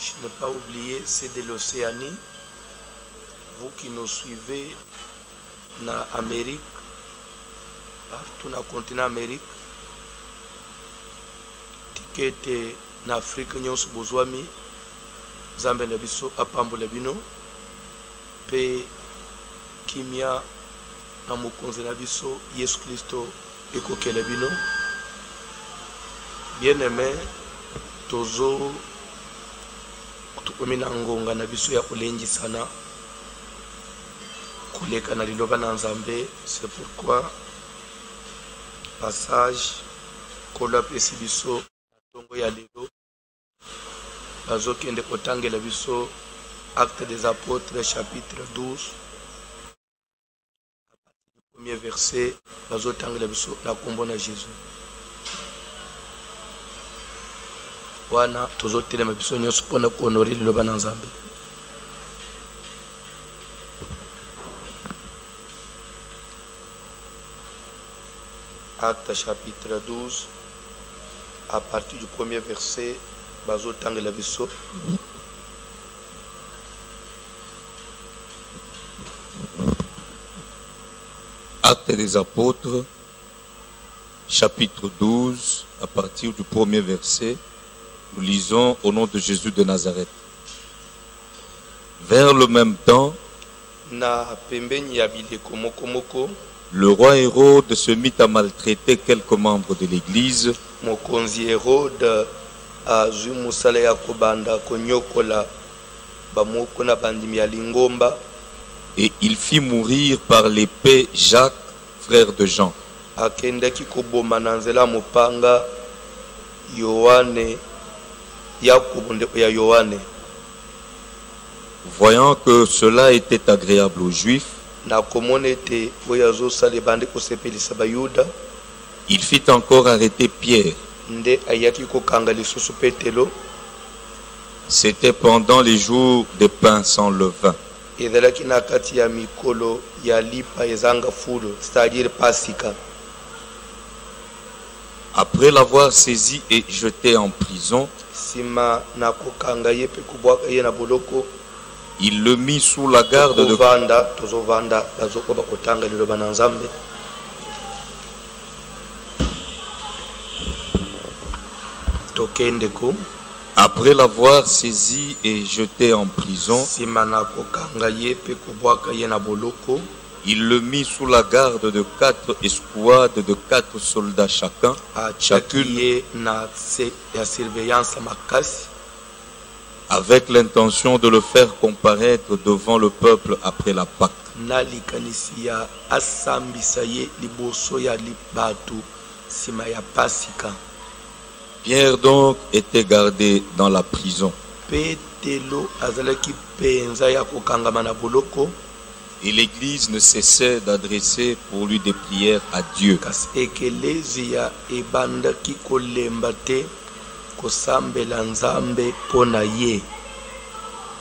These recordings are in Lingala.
Je n'ai pas oublié, c'est de l'Océanie. Vous qui nous suivez dans l'Amérique, partout dans le continent Amérique, tikete na Afrique nyonso bozwami, Nzambe na biso apambola bino, pe kimia na mokonzi na biso Yesu Kristo ekokela bino. Bien-aimé, tozo tukomina ngonga na biso ya kulenji sana kuleka na liloba na Nzambe. C'est pourquoi passage kolo apesi biso tongo ya lelo bazokende kotangela biso Actes des Apôtres chapitre 12 premier verset bazotangela biso na kombo na Jésus. Wana tozotelema biso nyonso mpona kuhonore liloba na Nzambe. Actes chapitre 12 à partir du premier verset bazotangela biso. Actes des Apôtres chapitre 12 à partir du premier verset. Nous lisons au nom de Jésus de Nazareth. Vers le même temps, le roi Hérode se mit à maltraiter quelques membres de l'Église. Et il fit mourir par l'épée Jacques, frère de Jean. Voyant que cela était agréable aux Juifs, il fit encore arrêter Pierre. C'était pendant les jours des pains sans levain. Après l'avoir saisi et jeté en prison, il le mit sous la garde de... Après l'avoir saisi et jeté en prison, il le mit sous la garde de 4 escouades de 4 soldats chacune, avec l'intention de le faire comparaître devant le peuple après la Pâque. Pierre donc était gardé dans la prison. Et l'Église ne cessait d'adresser pour lui des prières à Dieu.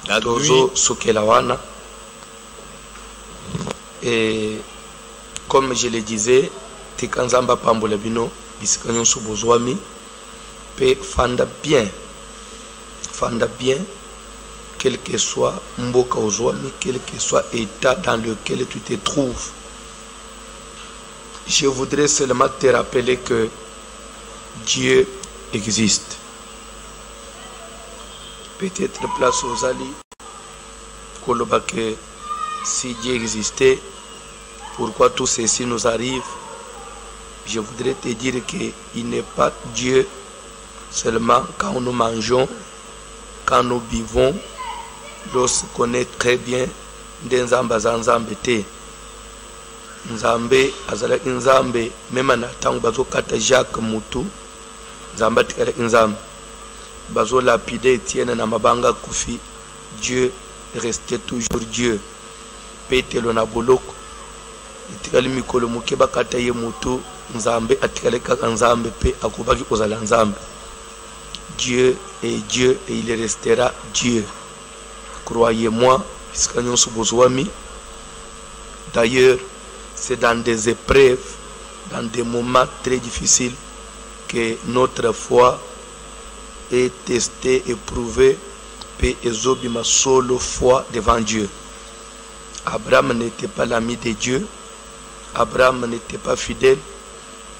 La nuit, et comme je le disais, Tikanzamba pambola bino bisika nyonso bozwami pe fanda bien, quel que soit mboka ozwami, quel que soit état dans lequel tu te trouves. Je voudrais seulement te rappeler que Dieu existe. Peut-être place aux alliés, que si Dieu existait, pourquoi tout ceci nous arrive? Je voudrais te dire qu'il n'est pas Dieu seulement quand nous mangeons, quand nous vivons, lorsqu'on est très bien. Nzambe Nzambe te Nzambe azalaki Nzambe même na tango bazokata Jacques mutu Nzambe atikala Nzambe bazo lapide Etienne na mabanga kufi. Dieu restait toujours Dieu. Petelo na boloko itikali mikolo muke bakata ye mutu Nzambe atikala kaka Nzambe pe akobaki kozala Nzambe. Dieu est Dieu et il restera Dieu. Croyez-moi, d'ailleurs, c'est dans des épreuves, dans des moments très difficiles que notre foi est testée, éprouvée, pe ezobima solo foi devant Dieu. Abraham n'était pas l'ami de Dieu. Abraham n'était pas fidèle.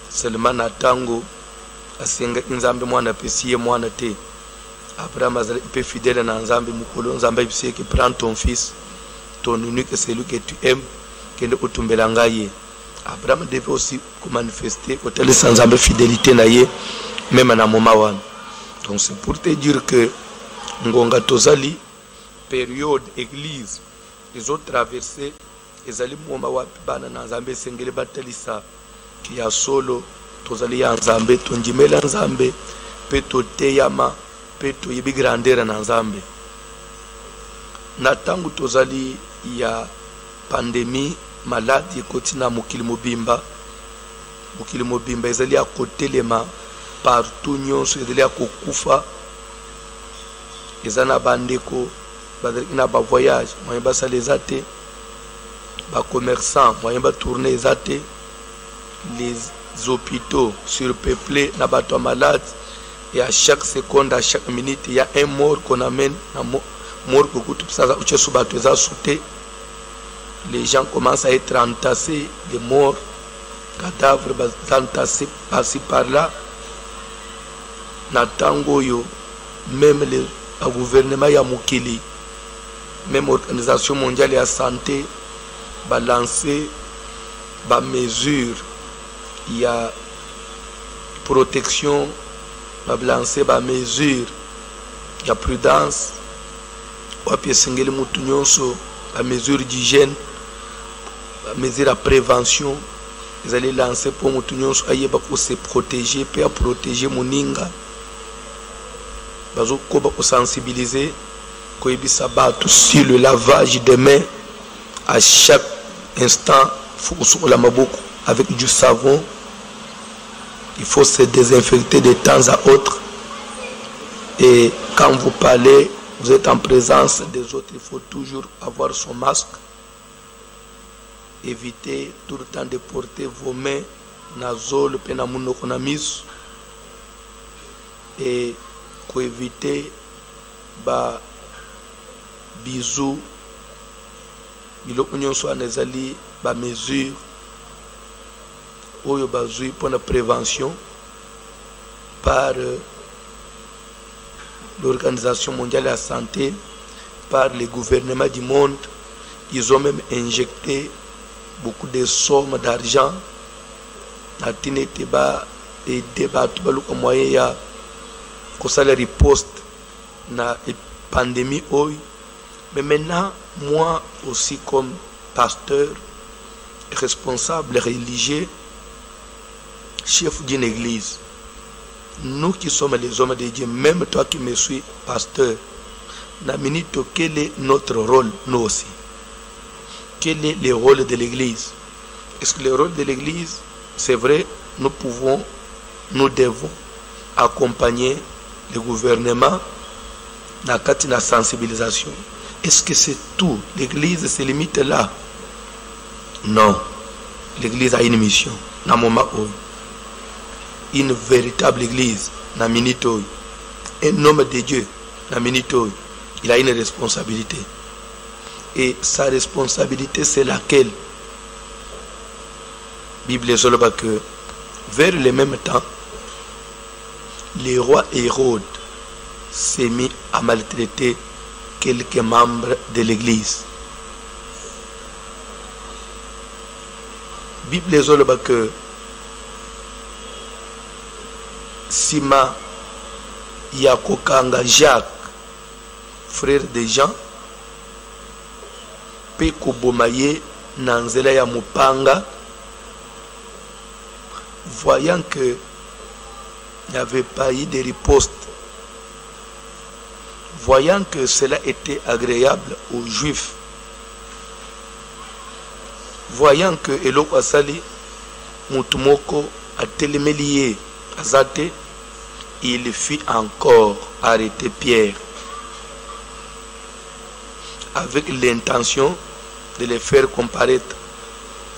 Seulement Natango asenga nzambe mwana pesiye mwana te. Abraham azali peu fidèle na nzambe mukolo nzambe biseye que prends ton fils, ton unique, celui que tu aimes, kende otumbela ngaye. Abraham devait aussi manifester côté sans nzambe fidélité na ye même na moment wana. Donc c'est pour te dire que ngonga tozali période église les autres traversées ezali moma wapi bana na nzambe sengele batalisa ki ya solo tozali ya nzambe tonjimela nzambe pe toteyama pe toyebi grandeur na nzambe. Na tangu tozali ya pandémie maladi ekoti na mokili mobimba ezali ya kotelema partout nyonso ezali ya kokufa. Eza na bandeko bazali na ba voyage moyen basala eza te, ba commerçant moyen ba tourner eza te, les hôpitaux surpeuplés na bato malade et à chaque seconde, à chaque minute il y a un mort qu'on amène na mort beaucoup tout ça uche su bato eza sauté. Les gens commencent à être entassés, des morts, cadavres entassés par-ci par-là. Natango yo, même le gouvernement ya mukili, même l'Organisation mondiale de la santé, va lancer des mesures, il y a protection, va lancer des mesures, il y a prudence, va piécingeli mutunyonso, des mesures d'hygiène, des mesures de prévention. Ils allaient lancer pour mutunyonso ayeba pour se protéger, pour protéger muninga. Bazo ko ba sensibiliser ko yebisa bato sur le lavage des mains à chaque instant. Faut sur la maboko avec du savon. Il faut se désinfecter de temps à autre. Et quand vous parlez, vous êtes en présence des autres, il faut toujours avoir son masque. Évitez tout le temps de porter vos mains nasales, penamunokonamis. Et pour éviter ba bisous, biloko nyonso anezali ba mesure oyo bazui pour la prévention par l'Organisation mondiale de la santé, par les gouvernements du monde. Ils ont même injecté beaucoup de sommes d'argent na tinete ba et débat baluka moyen ya ko sala riposte na pandémie oyo. Mais maintenant, moi aussi comme pasteur, responsable religieux, chef d'une église, nous qui sommes les hommes de Dieu, même toi qui me suis pasteur, quel est notre rôle, nous aussi? Quel est le rôle de l'église? Est-ce que le rôle de l'église, c'est vrai, nous devons accompagner le gouvernement dans la sensibilisation? Est-ce que c'est tout? L'église se limite là? Non. L'église a une mission. Dans le moment où une véritable église, dans minute où un homme de Dieu, dans minute où il a une responsabilité. Et sa responsabilité, c'est laquelle? Bible est sur le bas que vers le même temps, le roi Hérode s'est mis à maltraiter quelques membres de l'église. Bible est sur le bas que Sima Yakokanga Jacques, frère de Jean, Peko Bomaye Nanzela ya Mupanga, voyant que il n'y avait pas eu de riposte, voyant que cela était agréable aux Juifs, voyant que Eloko Asali Mutumoko a télémélié Azate, il fit encore arrêter Pierre avec l'intention de les faire comparaître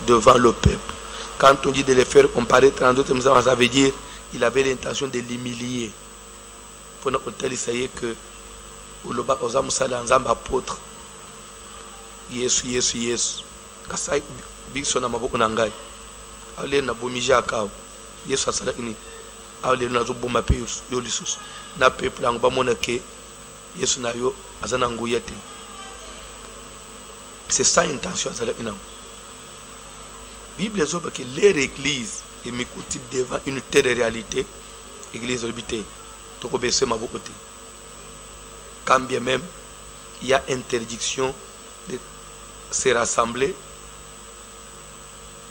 devant le peuple. Quand on dit de les faire comparaître en d'autres termes, ça veut dire qu'il avait l'intention de l'humilier. Pour notre hôtel, il savait que oloba oza mosali ya nzambe apôtre yesu kasi biso na maboko na ngai aleli nabomi jaka awa yesu asalaki nini aleli nazoboma mpe yo lisusu na peuple yango bamona ke yesu na yo aza na nguya te. C'est ça intention azalaki nango. Bible ezoba ke leur église emikuti devant une telle réalité église olobi te tokobese maboko te. Quand bien même il y a interdiction de se rassembler,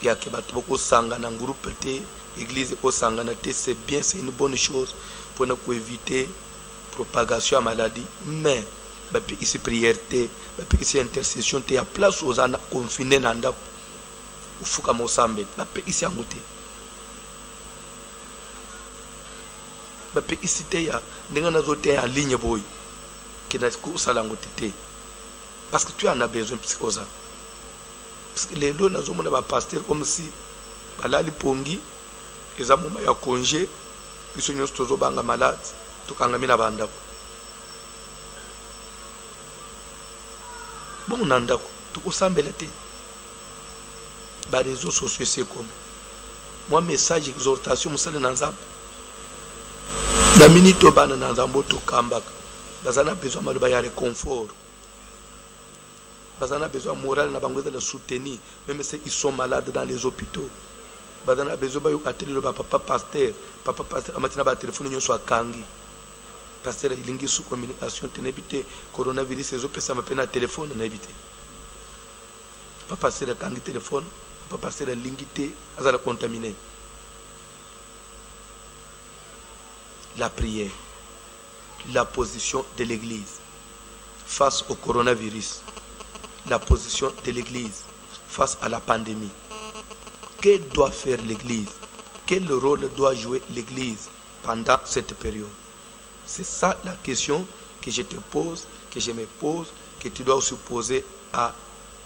il y a que bato boko sangana groupe te église ko sangana te, c'est bien, c'est une bonne chose pour ne pas éviter propagation à maladie, mais bapi ici prière te bapi ici intercession te ya place aux ana confiné na ndako ufuka mosambe bapi ici angote bapi ici te ya ndenge nazote ya ligne boy que na ko sala ngote te parce que tu en as besoin psychosa. Parce que les deux nazomona ba pasteur comme si balali pongi eza moma ya congé biso nyonso tozobanga malade tokangami na bandako bon na ndako tokosambela te ba réseaux sociaux c'est comme moi message exhortation mosali na nzambe na minute obana na nzambe tokambaka bazana besoin maloba ya réconfort, bazana besoin moral na bango de soutenir même ceux qui sont malades dans les hôpitaux, bazana besoin ba yo ateli le papa pasteur amatina ba téléphone nyonso akangi pasteur ilingi sous communication tenebité coronavirus ezopesa mape na téléphone na ebité papa pasteur akangi téléphone papa pasteur ilingi te azala contaminé. La prière, la position de l'église face au coronavirus, la position de l'église face à la pandémie. Que doit faire l'église? Quel rôle doit jouer l'église pendant cette période? C'est ça la question que je te pose, que je me pose, que tu dois aussi poser à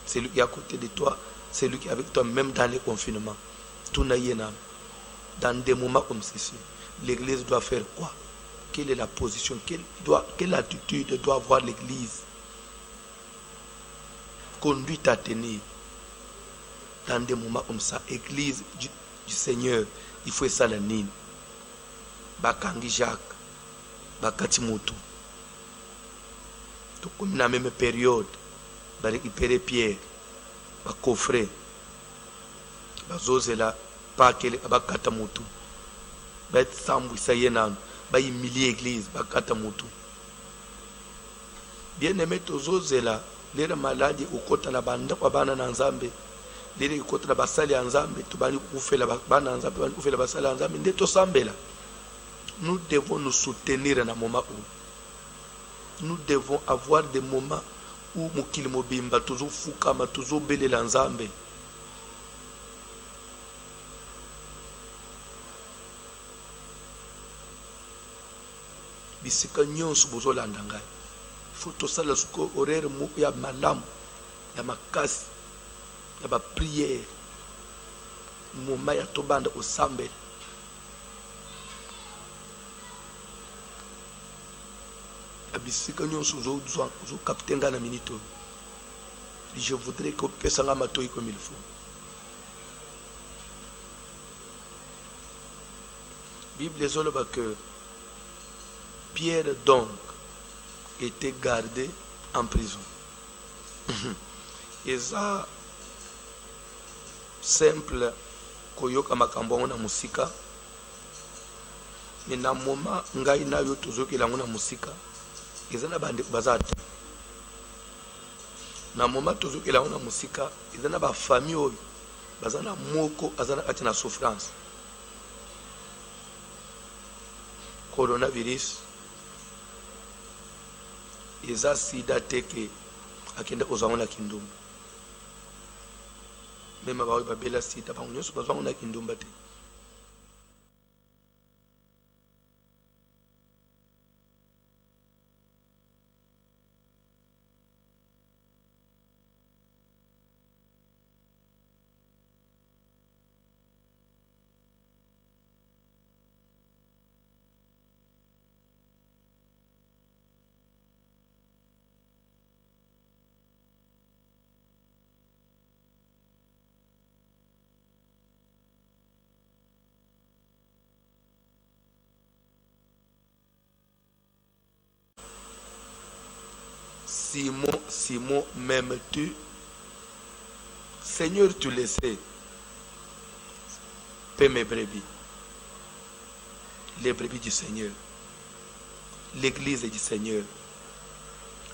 celui qui est à côté de toi, celui qui est avec toi, même dans les confinements. Dans des moments comme ceci, l'église doit faire quoi? Quelle est la position? Quelle attitude doit avoir l'église? Conduite à tenir dans des moments comme ça. Église du Seigneur, il faut ça la nine. Bakangi Jacques, Bakati Moutou. Tout comme dans la même période, ba récupérer Pierre, ba coffrer, ba zozela, pas qu'elle bakata Moutou. Ba sambu sayenan, ba humilier l'église, bakata Moutou. Bien aimé tozozela, les malades au côté la bande kwa bana na nzambe. Les côté la basali ya nzambe, tubani kufela bana nzambe, bani kufela basali ya nzambe, ndeto sambela. Nous devons nous soutenir dans un moment où nous devons avoir des moments où mukili mobimba toujours fukama toujours bele la nzambe. Bisika nyonso bozolanda ngai. Faut tout ça le sco horaire mu ya malamu ya makasi ya ba prière moment ya tobanda osambela. Bisika nyonso zo capter nga na minute. Je voudrais que pesa nga matoi comme il faut. Bible ezoloba que Pierre donc était gardé en prison. Et ça simple koyoka makambo na musika. Mais na moment ngai na yo tozokela na musika. Ezana bande bazate. Na moment tozokela na musika, ezana ba famille oyo bazana moko azana ati na souffrance. Coronavirus eza sida teke akenda kozanga kindumba. Même ba babela sida ba nyonso bazanga na kindumba te. Simon, Simon, m'aimes-tu? Seigneur, tu le sais. Paix mes brebis. Les brebis du Seigneur. L'église du Seigneur.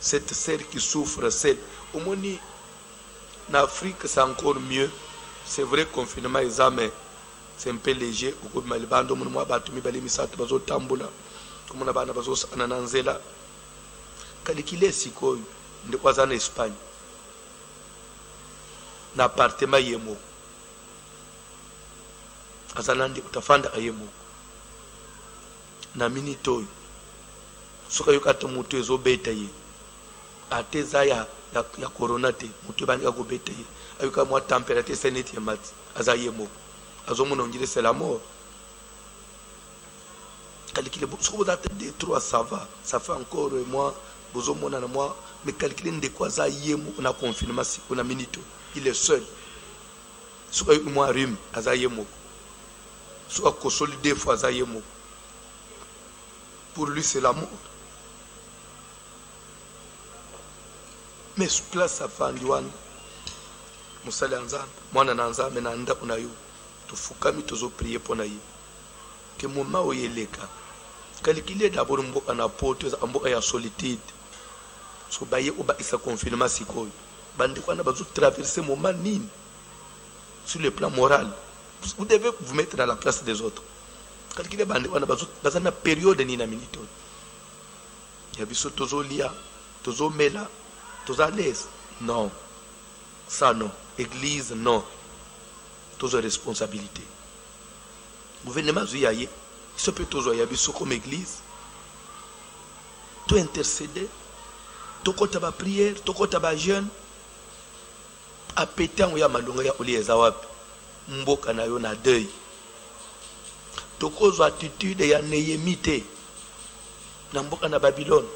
Cette sœur qui souffre, celle. Au moins, en Afrique, c'est encore mieux. C'est vrai, confinement est mais c'est un peu léger. Au cours de Malibando, moi, batumi bali misatu bazo tambula. Comme on a bana bazo anananzela. Kalikile siko de quoi en Espagne. Na appartement yemo. Azalandi utafanda ayemo. Na minito. Soka yokata mutu ezo beta ye. Ateza ya corona te mutu bani go beta ye. Ayuka moi température seneti mati azayemo. Azomona ngire c'est la mort. Calculer ce que vous avez de 3 ça fait encore moi bozomona na moi mais calculer de quoi ça yemo on a confinement si on a minute il est seul. Soka moi rhume azayemo. Soka kosoli deux fois azayemo. Pour lui c'est la mort. Mais sur place ça fait ndiwana musala nzambe mwana na nzambe na nda unayo tufukami tozo prier pona yi ke moma oyeleka kalikile d'abord mboka na poto mboka ya solitude so baye oba isa confinement sikoyo bandi kwana bazo traverser moment nini sur le plan moral vous devez vous mettre dans la place des autres kalikile bandi kwana bazo bazana période ni na minute ya biso tozo lia tozo mela tozo à l'aise non ça non église non tous responsabilités gouvernement zuyaye ce peut tous yabiso comme église to intercéder to kota ba prière to kota ba jeûne apetango ya malonga ya olieza wapi mboka na yo na deuil to kozo attitude ya neyemite na mboka na Babylone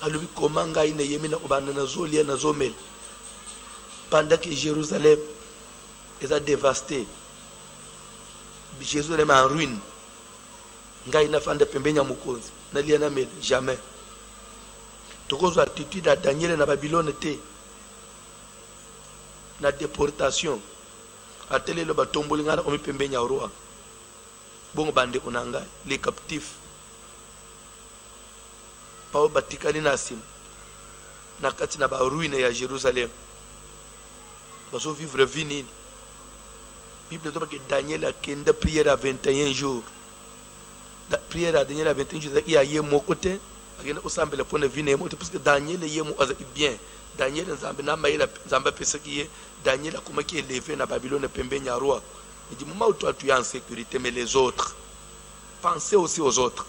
alubi komanga ine yemina obanda na zolia na zomel pendant que Jérusalem est dévasté Jérusalem en ruine ngai na fanda pembenya mukonzi na lia na mel jamais tokozo attitude à Daniel na Babylone te na déportation atele lo batomboli ngana omi pembenya roi bongo bande onanga les captifs Pao batikani nasim na kati na ba ruine ya Jérusalem bazo vivre vini Bible dit que Daniel a kenda prière à 21 jours la prière à Daniel à 21 jours il y a yemo côté agenda osambela pona vini mo parce que Daniel yemo aza bien Daniel nzambe na maila nzamba pesa ki Daniel akoma ki élevé na Babylone pembenya roi il dit moment où toi tu es en sécurité mais les autres pensez aussi aux autres.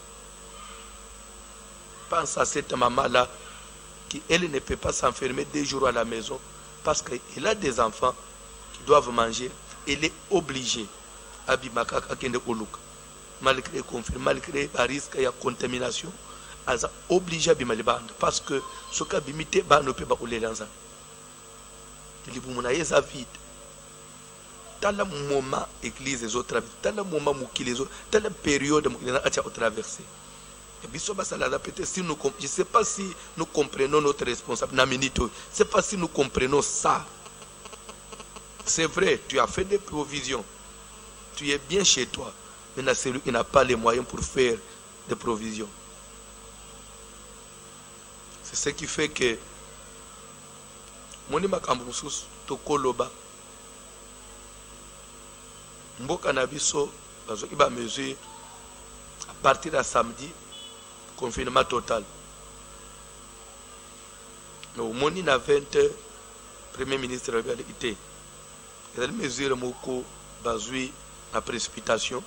Pense à cette maman-là qui, elle, ne peut pas s'enfermer 2 jours à la maison parce qu'elle a des enfants qui doivent manger. Elle est obligée à bimaka akende koluka. Malgré le confinement, malgré le risque de contamination, elle est obligée à bimalibanda parce que ce qui a bimité, ne peut pas ouler l'enza. Il y a vide. Dans le moment église les autres, dans le moment où les autres, dans la période où les autres ont traversé. Je ne sais pas si nous comprenons notre responsabilité. Je ne sais pas si nous comprenons ça. C'est vrai, tu as fait des provisions. Tu es bien chez toi. Mais celui qui n'a pas les moyens pour faire des provisions. C'est ce qui fait que Moni Makambusus Tokoloba Mboka Nabiso Bazokiba mesure à partir de samedi. Confinement total. Mais au moins, il y a 20 Premier ministre de la Réalité. Il y a des mesures basées la précipitation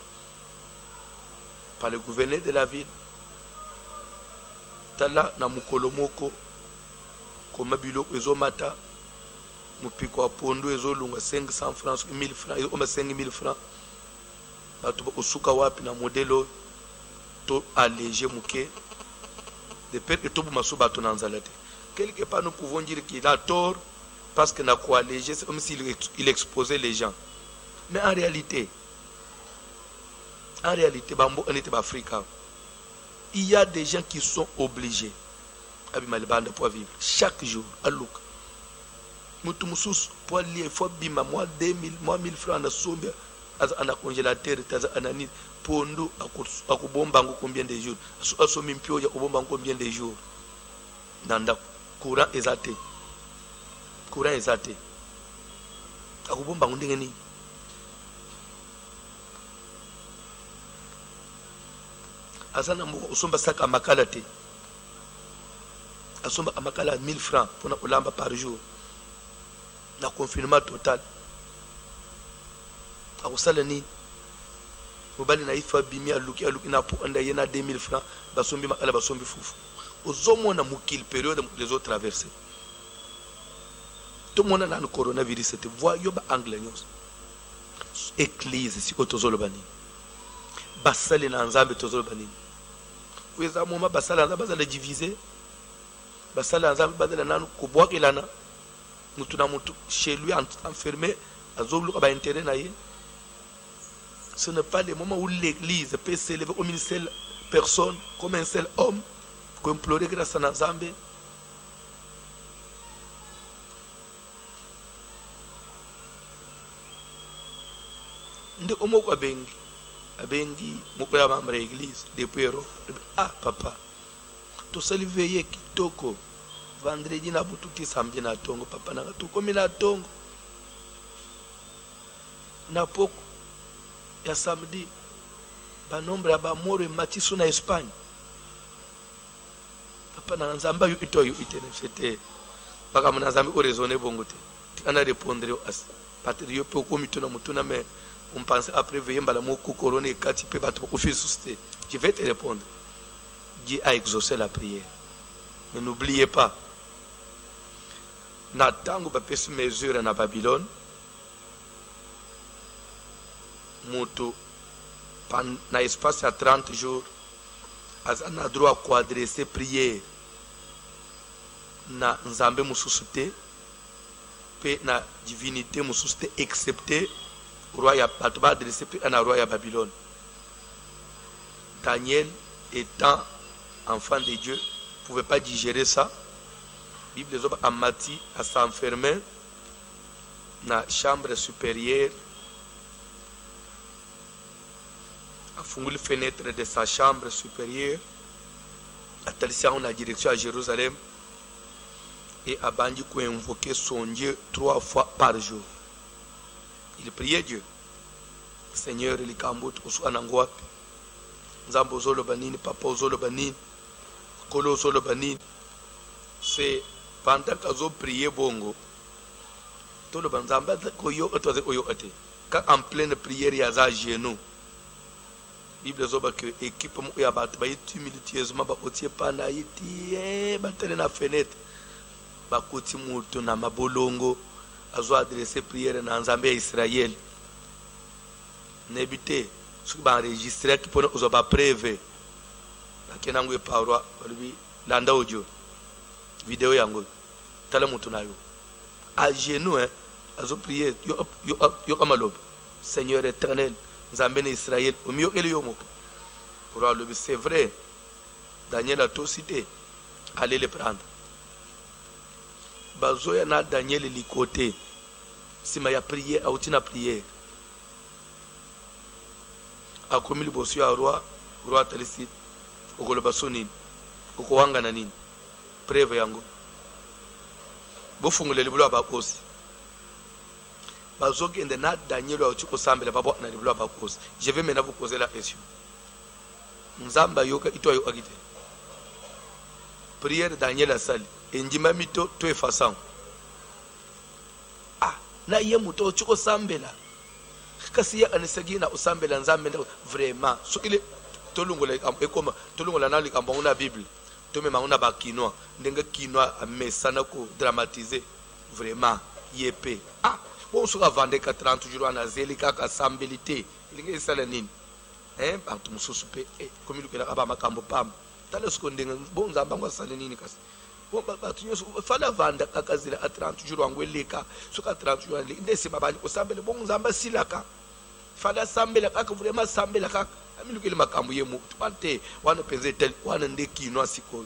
par le gouverneur de la ville. Tala na mukolomoko comme bilo ezomata mupiko apondo ezolunga 500 francs 1000 francs et 5000 francs. Batu osuka wapi na modelo to alléger mouké de peur que tout le monde soit quelque part nous pouvons dire qu'il a tort parce qu'il n'a quoi alléger, c'est comme s'il exposait les gens. Mais en réalité, il y a des gens qui sont obligés. abima libanda pour vivre chaque jour à Luka mutu mususu pour lier faut bima moi 2000 moi 1000 francs na sombe ana congélateur taza anani pondu akubomba ngo combien de jours aso mimpio ya kubomba ngo combien de jours nanda courant ezate akubomba ngo ndenge ni azana moko usomba saka makala te asomba amakala 1000 francs pour na kulamba par jour na confinement total akusala nini mobali na ifa bimi aluki na po anda yena 2000 francs basombi makala basombi fufu ozomona mukil période les autres traversés tout le monde a le coronavirus c'était voix yoba anglais nyos église si otozolo bani basale na nzambe tozolo bani weza moma basala nzambe bazala diviser basala nzambe bazala nanu kubwakelana mutu na mutu chez lui enfermé azoluka ba intérêt na ye. Ce n'est pas le moment où l'église peut s'élever comme une seule personne, comme un seul homme, pour implorer grâce à Nzambe. Ndeko moko abengi moko ya membre l'église depuis Europe. Ah papa, to sali veiller kitoko vendredi na butuki samedi na tongo papa na to komi na tongo na poko ya samedi ba nombre ya ba moro matisu na Espagne papa na nzamba yu ito yu itene c'était baka mona nzambi o raisonner bongo te ana répondre as patrio pe ko mitona mutuna mais on pense après veiller mbala moko corona kati pe bato ko fi susté je vais te répondre. Dieu a exaucé la prière mais n'oubliez pas na tango ba pesi mesure na Babylone moto na espace à 30 jours on a droit à adresser prière na nzambe mususu te pe na divinité mususu te excepté roi ya bato ba adresser pe na roi ya Babylone. Daniel étant enfant de Dieu pouvait pas digérer ça. Bible zoba amati à s'enfermer na chambre supérieure a funguli la fenêtre de sa chambre supérieure, a talissé en la direction à Jérusalem et a bandi pour invoquer son Dieu 3 fois par jour. Il priait Dieu. Seigneur, il kambot osu anangwapi. Nzambo zolo banini, papa zolo banini, kolo zolo banini. C'est pendant qu'ils ont prié bongo. Tout le monde zamba koyo otoze koyo ate. Quand en pleine prière il y a à genoux. Bible zoba que équipe mu ya bat ba tumultueusement ba otie pana yiti ba tele na fenêtre ba koti mutu na mabolongo azo adresser prière na nzambe ya Israël nebité ce ba enregistrer qui pona ozo ba preve bakena ngwe parwa balibi landa audio vidéo yango tala mutu nayo à genoux azo prier yo kamalob Seigneur éternel Nzambe na Israël au mieux que le yomo pour le c'est vrai Daniel a tout cité allez le prendre bazoya na Daniel li côté si ma ya prier a utina prier a komi li bosu ya roi talisi okolo basoni okowanga na nini preuve yango bo fungule li bulo ba kosi bazokende na Daniel a uti osambela babo na li bulo ba kosi. Je vais maintenant vous poser la question. Nzamba yoka ito yo agite prière Daniel asali enjima mito to efasang na ye muto chiko sambela kasi ya anisagi na usambela nzambe vraiment sokile tolungola ekoma tolungola na likambo na Bible to me manguna ba kinwa ndenga kinwa amesana ko dramatiser vraiment yepe bon suka vande 30 jours na zeli kaka sambelité ilinge sala nini bantu mususu pe comme il kela aba makambo pam tale siko ndenga bon nzamba ngwasala nini kasi bon batu nyoso fala vanda kakazila a 30 jours angweleka suka 30 jours ndese babali osambele bon nzamba silaka fala sambela kaka vraiment sambela kaka amilu kele makambo yemu tupante wana penze tel wana ndeki no asiko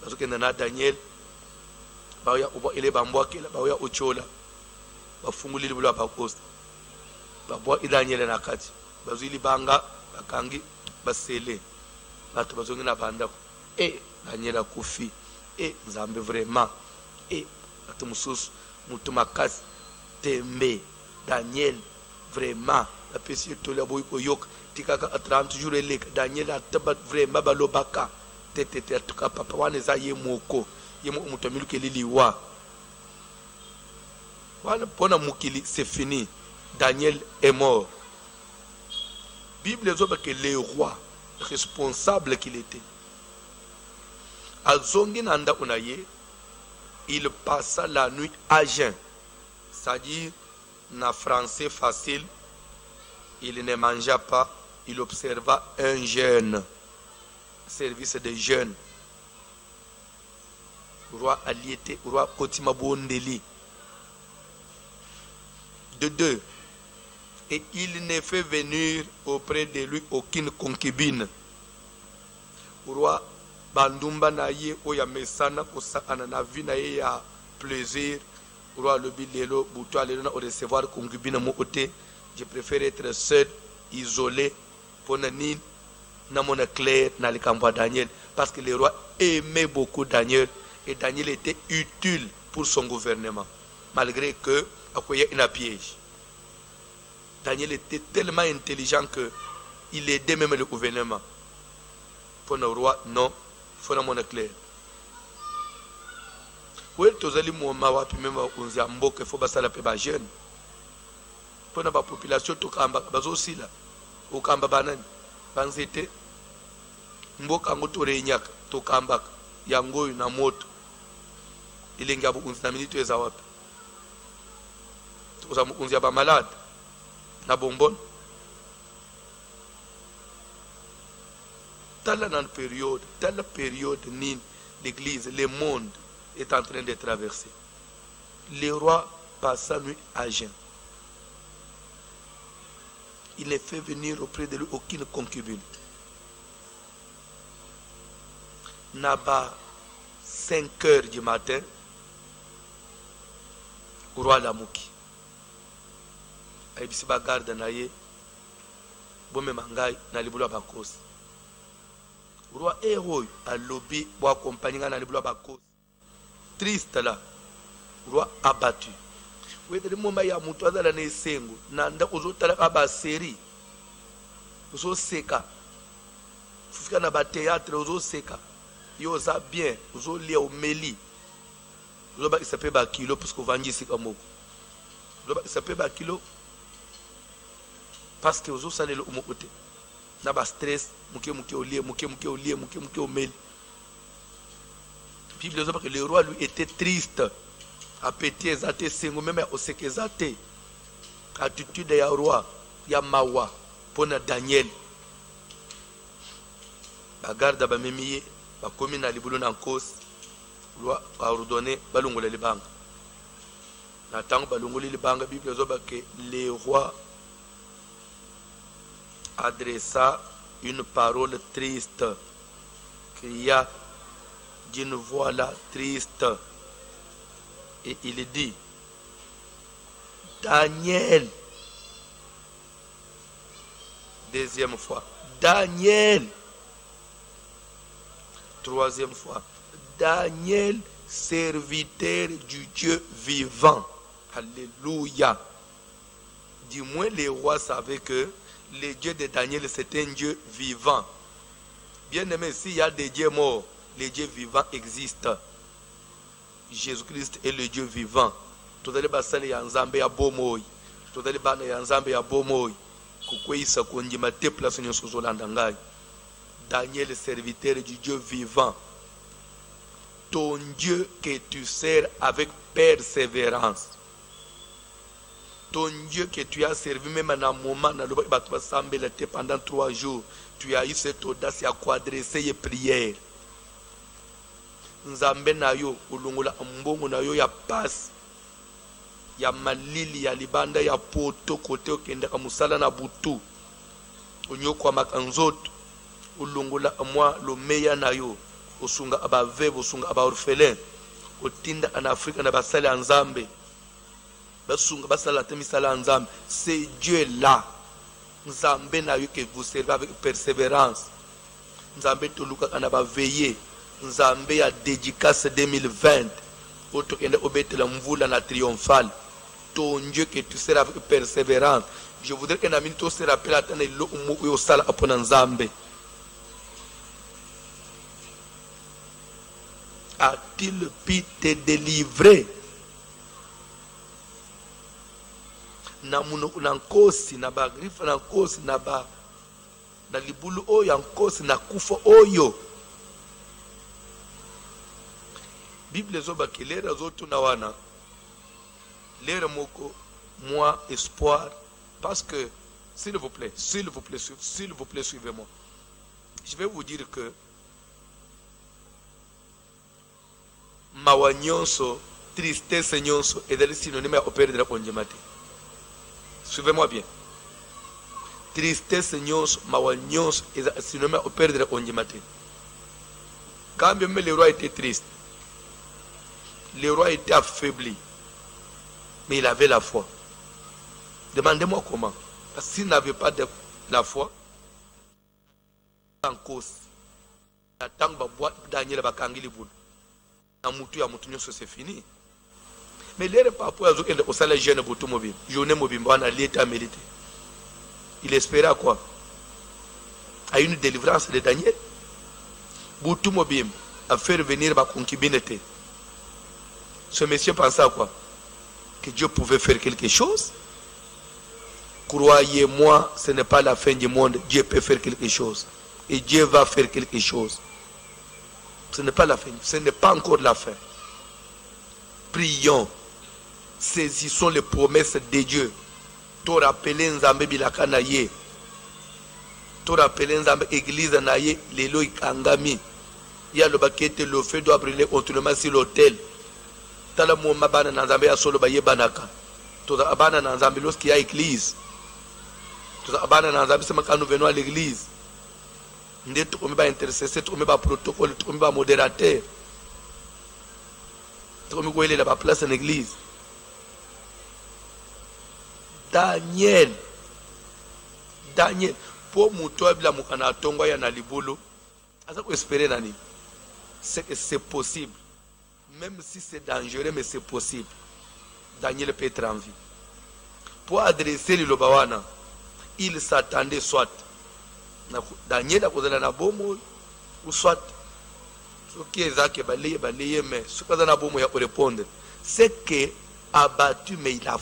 bazokenda na Daniel baya uba ile bambwakela baya ochola bafungulile bulwa bakosta babwa Daniel na kati bazili banga bakangi basele bato bazongina banda Daniel akufi Nzambe vraiment atu mususu mutu makasi tembe Daniel vraiment la pesi tola boy koyok tikaka 30 jours eleka Daniel ataba vraiment balobaka tete atuka papa wane za ye moko ye mutu miluke liliwa wana pona mukili c'est fini. Daniel est mort. Bible dit que le roi responsable qu'il était azongi nanda unaye, il passa la nuit à jeun, c'est-à-dire en français facile, il ne mangea pas, il observa un jeûne, service de jeûne. Roi Aliété, roi Kotima Bondeli. De deux, et il ne fait venir auprès de lui aucune concubine. Roi Bandumba na ye oya mesana kosakana na vie na ye ya plaisir. Roi le bilelo buto alelo na recevoir concubine mo côté. Je préfère être seul, isolé, pour nani na mon clair na likambo Daniel, parce que le roi aimait beaucoup Daniel et Daniel était utile pour son gouvernement, malgré que il y a un piège. Daniel était tellement intelligent que il aidait même le gouvernement. Pour le roi, non, il faut mon clair. Oui, tous les moments où même on a il faut passer la paix jeune. Pour la population, tout kamba aussi là, au kamba banan, banzete, mboka ngoto renyak, tout kamba, yango na moto, il y a beaucoup de minutes et zawap. On y a pas malade, na bonbon. Telle période, l'église, le monde est en train de traverser. Le roi passa nuit à jeun. Il ne fait venir auprès de lui aucune concubine. Naba 5 heures du matin, au roi Lamouki. Aibisi bagarde na ye, bome mangai na libula bakosi. Roi héros a lobby pour accompagner na libula bakosi. Triste là, roi abattu. Oui, de moment ya mutu azala na esengo, nanda ozotala ba série. Ozo seka. Fufika na ba théâtre ozo seka. Yo za bien, ozo lia o meli. Ozo ba isape ba kilo parce que vangi sika moko. Ozo ba isape ba kilo parce que ozo salé le mokote. Na ba stress, muke o meli. Bible dit que le roi lui était triste. Appétit exalté, sengo même au seke exalté. Attitude ya roi, ya mawa, pona Daniel. Bagarda ba memiye, ba komi na libulu na nkos, roi a ordonné balongola libanga. Na tango balongoli libanga, Bible dit que le roi adressa une parole triste, cria d'une voix là triste. Et il dit, Daniel, deuxième fois, Daniel, troisième fois, Daniel, serviteur du Dieu vivant. Alléluia. Du moins, les rois savaient que le Dieu de Daniel, c'est un Dieu vivant. Bien aimé, s'il y a des dieux morts, les dieux vivants existent. Jésus-Christ est le Dieu vivant. Tozali basali ya nzambe ya bomoi. Tozali bana ya nzambe ya bomoi. Kukwisa konjima te place nyonso zolanda ngai. Daniel, serviteur du Dieu vivant. Ton Dieu que tu sers avec persévérance. Ton Dieu que tu as servi même en un moment pendant 3 jours. Tu as eu cette audace à adresser les prières. Nzambe na yo ulungula mbongo na yo ya passe ya malili ya libanda ya poto kote okenda kamusala na butu onyo kwa makanzoto ulungula mwa lo meya na yo osunga abaveve, osunga abaorphelin, otinda en Afrique na basali en Nzambe, basunga basala te misala en Nzambe. C'est Dieu là. Nzambe na yo que vous servez avec persévérance. Nzambe toluka kana ba veiller. Nzambe ya dédicace 2020. Otokende obetela mvula na triomphal. Ton Dieu que tu seras avec persévérance. Je voudrais que Namini to se rappelle à tane lo umu yo sala apona Nzambe. A-t-il pu te délivrer? Na muno na nkosi na ba grifa na nkosi na ba na libulu oyo nkosi na kufa oyo. Bible zoba kelera zotu na wana lera moko moi espoir, parce que s'il vous plaît, suivez-moi. Je vais vous dire que mawa nyonso, tristesse nyonso est synonyme à opérer de la konjemate. Suivez-moi bien. Tristesse nyonso, mawa nyonso est synonyme à opérer de la konjemate. Quand même le roi était triste, le roi était affaibli, mais il avait la foi. Demandez-moi comment. Parce qu'il n'avait pas de la foi, en cause, Daniel Bakangili Boul. C'est fini. Mais les papas au salaire jeune pour tout mobile. Journée mobile, on a l'état mérité. Il espérait à quoi? À une délivrance de Daniel. Boutou mobile, à faire venir ma concubinité. Ce monsieur pensait à quoi? Que Dieu pouvait faire quelque chose. Croyez-moi, ce n'est pas la fin du monde. Dieu peut faire quelque chose. Et Dieu va faire quelque chose. Ce n'est pas la fin. Ce n'est pas encore la fin. Prions. Saisissons les promesses de Dieu. To rappelez Nzambe bilaka na ye. To rappelez Nzambe église na ye. Lelo ikangami. Ya le bakete le feu doit brûler continuellement sur l'autel. Tala mo mabana na Nzambe ya solo ba ye banaka. To abana na Nzambe lorsqu'il y a église. To abana na Nzambe sema quand nous venons à l'église. Nous sommes intercesseurs, nous sommes protocole, nous sommes modérateurs. Nous sommes la place en l'église. Daniel, pour mutoa bila mukana tongo ya na libulu, asa ko espérer nani. C'est que c'est possible. Même si c'est dangereux, mais c'est possible. Daniel peut être en vie. Pour adresser le lobawana, il s'attendait soit Daniel a causé la bombe ou soit ce qui est zake balaye mais ce que la bombe a répondre c'est que abattu mais il a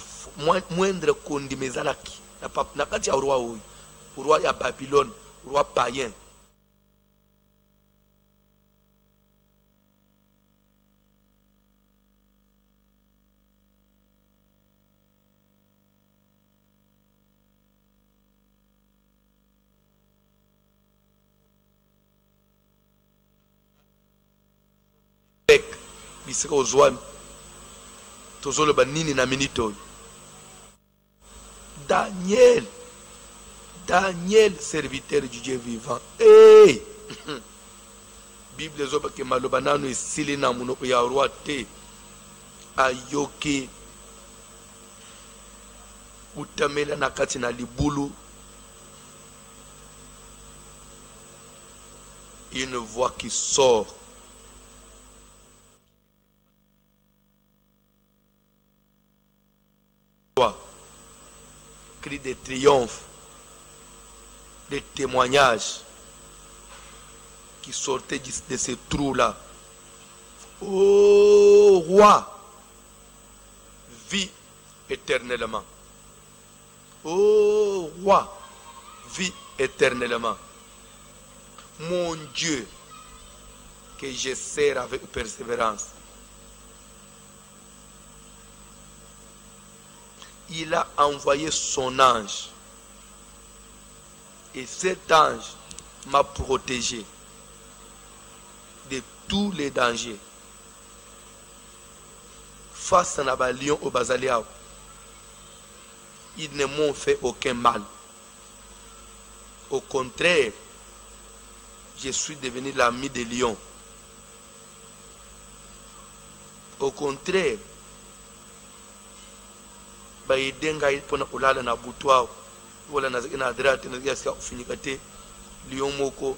moindre condimezalaki na kati ya roi ya Babylone, roi païen. Bisika ozwami tozoloba nini na minito. Daniel, serviteur du Dieu vivant. Hey! Bible zoba ke maloba nanu esili na munoko ya roi te ayoki utamela na kati na libulu. Une voix qui sort. Cri de triomphe, des témoignages qui sortaient de ces trous-là. Oh roi, vis éternellement. Oh roi, vis éternellement. Mon Dieu, que je sers avec persévérance. Il a envoyé son ange. Et cet ange m'a protégé de tous les dangers. Face à Nabalion au Bazaliao, ils ne m'ont fait aucun mal. Au contraire, je suis devenu l'ami des lions. Au contraire, aider ngai pona ulala na butwao wala na ina adrate na yasa ufinikate lion moko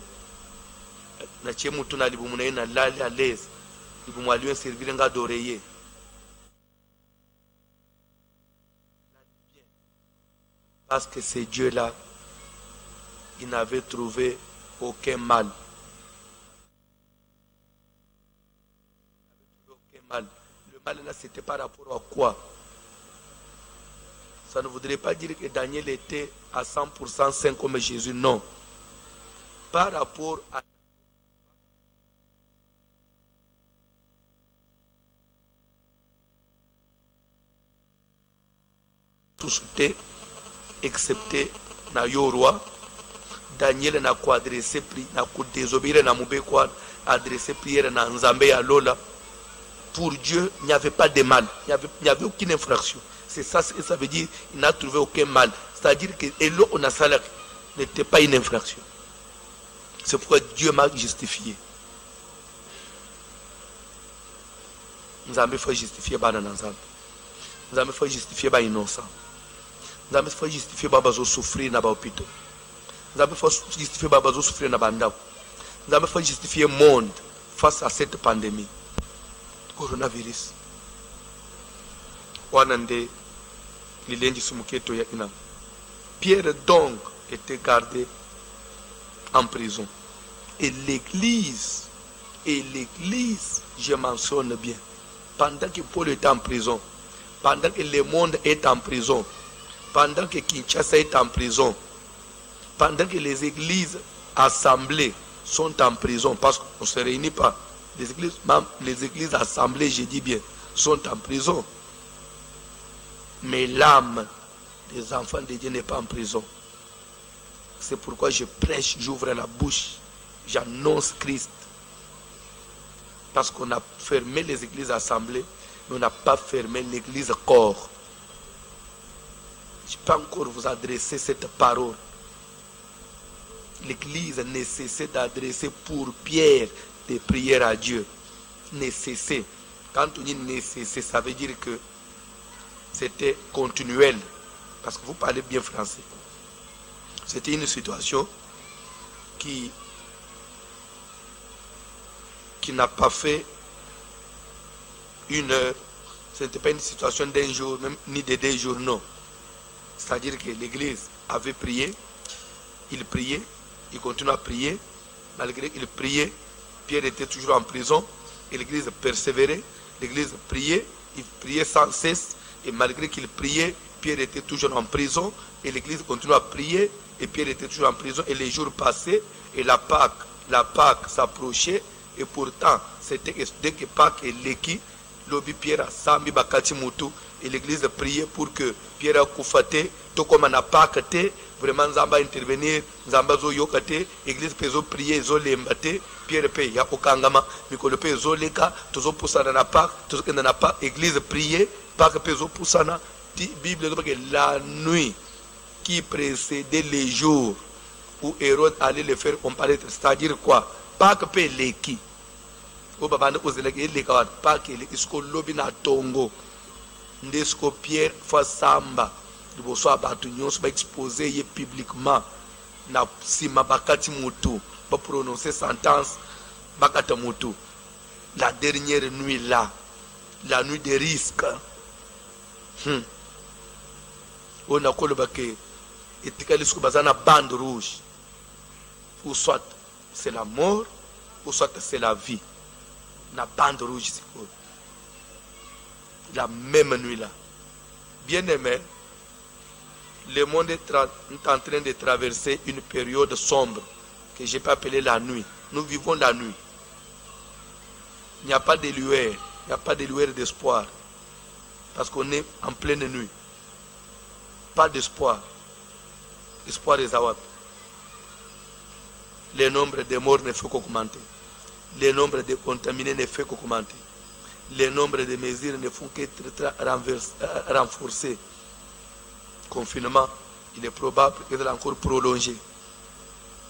na chemu tuna libumu na ina lali à l'aise libumu aliyo servir nga d'oreiller parce que ce Dieu là il n'avait trouvé aucun mal. Le mal là c'était par rapport à quoi? Ça ne voudrait pas dire que Daniel était à 100% saint comme Jésus, non. Par rapport à tout ce excepté na yo roi, Daniel n'a quoi adressé prière, n'a quoi désobéir, n'a moubé quoi adressé prière, n'a nzambe ya lola. Pour Dieu, il n'y avait pas de mal, il n'y avait aucune infraction. C'est ça ce que ça veut dire, il n'a trouvé aucun mal. C'est-à-dire que Elo Onasalak n'était pas une infraction. C'est pourquoi Dieu m'a justifié. Nous avons fait justifier Bana Nanzam. Nous avons fait justifier Bana innocent. Nous avons fait justifier Baba Zo souffrir dans l'hôpital. Nous avons fait justifier Baba Zo souffrir dans Bandao. Nous avons fait justifier le monde face à cette pandémie. Coronavirus. Wanande. Pierre donc était gardé en prison. Et l'église, je mentionne bien, pendant que Paul est en prison, pendant que le monde est en prison, pendant que Kinshasa est en prison, pendant que les églises assemblées sont en prison, parce qu'on ne se réunit pas, les églises assemblées, je dis bien, sont en prison. Mais l'âme des enfants de Dieu n'est pas en prison. C'est pourquoi je prêche, j'ouvre la bouche, j'annonce Christ. Parce qu'on a fermé les églises assemblées, mais on n'a pas fermé l'église corps. Je peux encore vous adresser cette parole. L'église ne cessait d'adresser pour Pierre des prières à Dieu. Ne cessait. Quand on dit ne cessait, ça veut dire que c'était continuel, parce que vous parlez bien français. C'était une situation qui n'a pas fait une heure. Ce n'était pas une situation d'un jour, même ni de 2 jours, non. C'est-à-dire que l'église avait prié, il priait, il continuait à prier. Malgré qu'il priait, Pierre était toujours en prison, et l'église persévérait, l'église priait, il priait sans cesse. Et malgré qu'il priait, Pierre était toujours en prison. Et l'église continuait à prier. Et Pierre était toujours en prison. Et les jours passaient. Et la Pâque s'approchait. Et pourtant, c'était dès que Pâque est l'équipe, l'obi Pierre a sambi bakati mutu. Et l'église priait pour que Pierre a koufate. Tout comme on a Pâque, vraiment Zamba intervenir. Zamba zo yokate. L'église peut prier, zo lembate. Pierre peut ya okangama. Mikolo peut zo leka. Tozo poussa dans la Pâque. Tozo dans la Pâque. L'église priait. Pâque peso poussana, Bible dit que la nuit qui précédait les jours où Hérode allait le faire comparaître, c'est-à-dire quoi? Pâque peut l'éki. Au babane aux élèves, les gars, Pâque, isko lobi na tongo, ndesko Pierre fa samba, de bosso abatunyon, va exposer publiquement, na sima bakati mutu, va prononcer sentence, bakata mutu. La dernière nuit là, la nuit des risques. On a colobake et tikalisku bazana bande rouge. Ou soit c'est la mort, ou soit c'est la vie. La bande rouge, c'est quoi? La même nuit là. Bien aimé, le monde est en train de traverser une période sombre que j'ai pas appelée la nuit. Nous vivons la nuit. Il n'y a pas de lueur, il n'y a pas de lueur d'espoir. Parce qu'on est en pleine nuit. Pas d'espoir. Espoir des awap. Le nombre de morts ne fait qu'augmenter. Le nombre de contaminés ne fait qu'augmenter. Le nombre de mesures ne font qu'être renforcées. Confinement, il est probable qu'il va encore prolonger.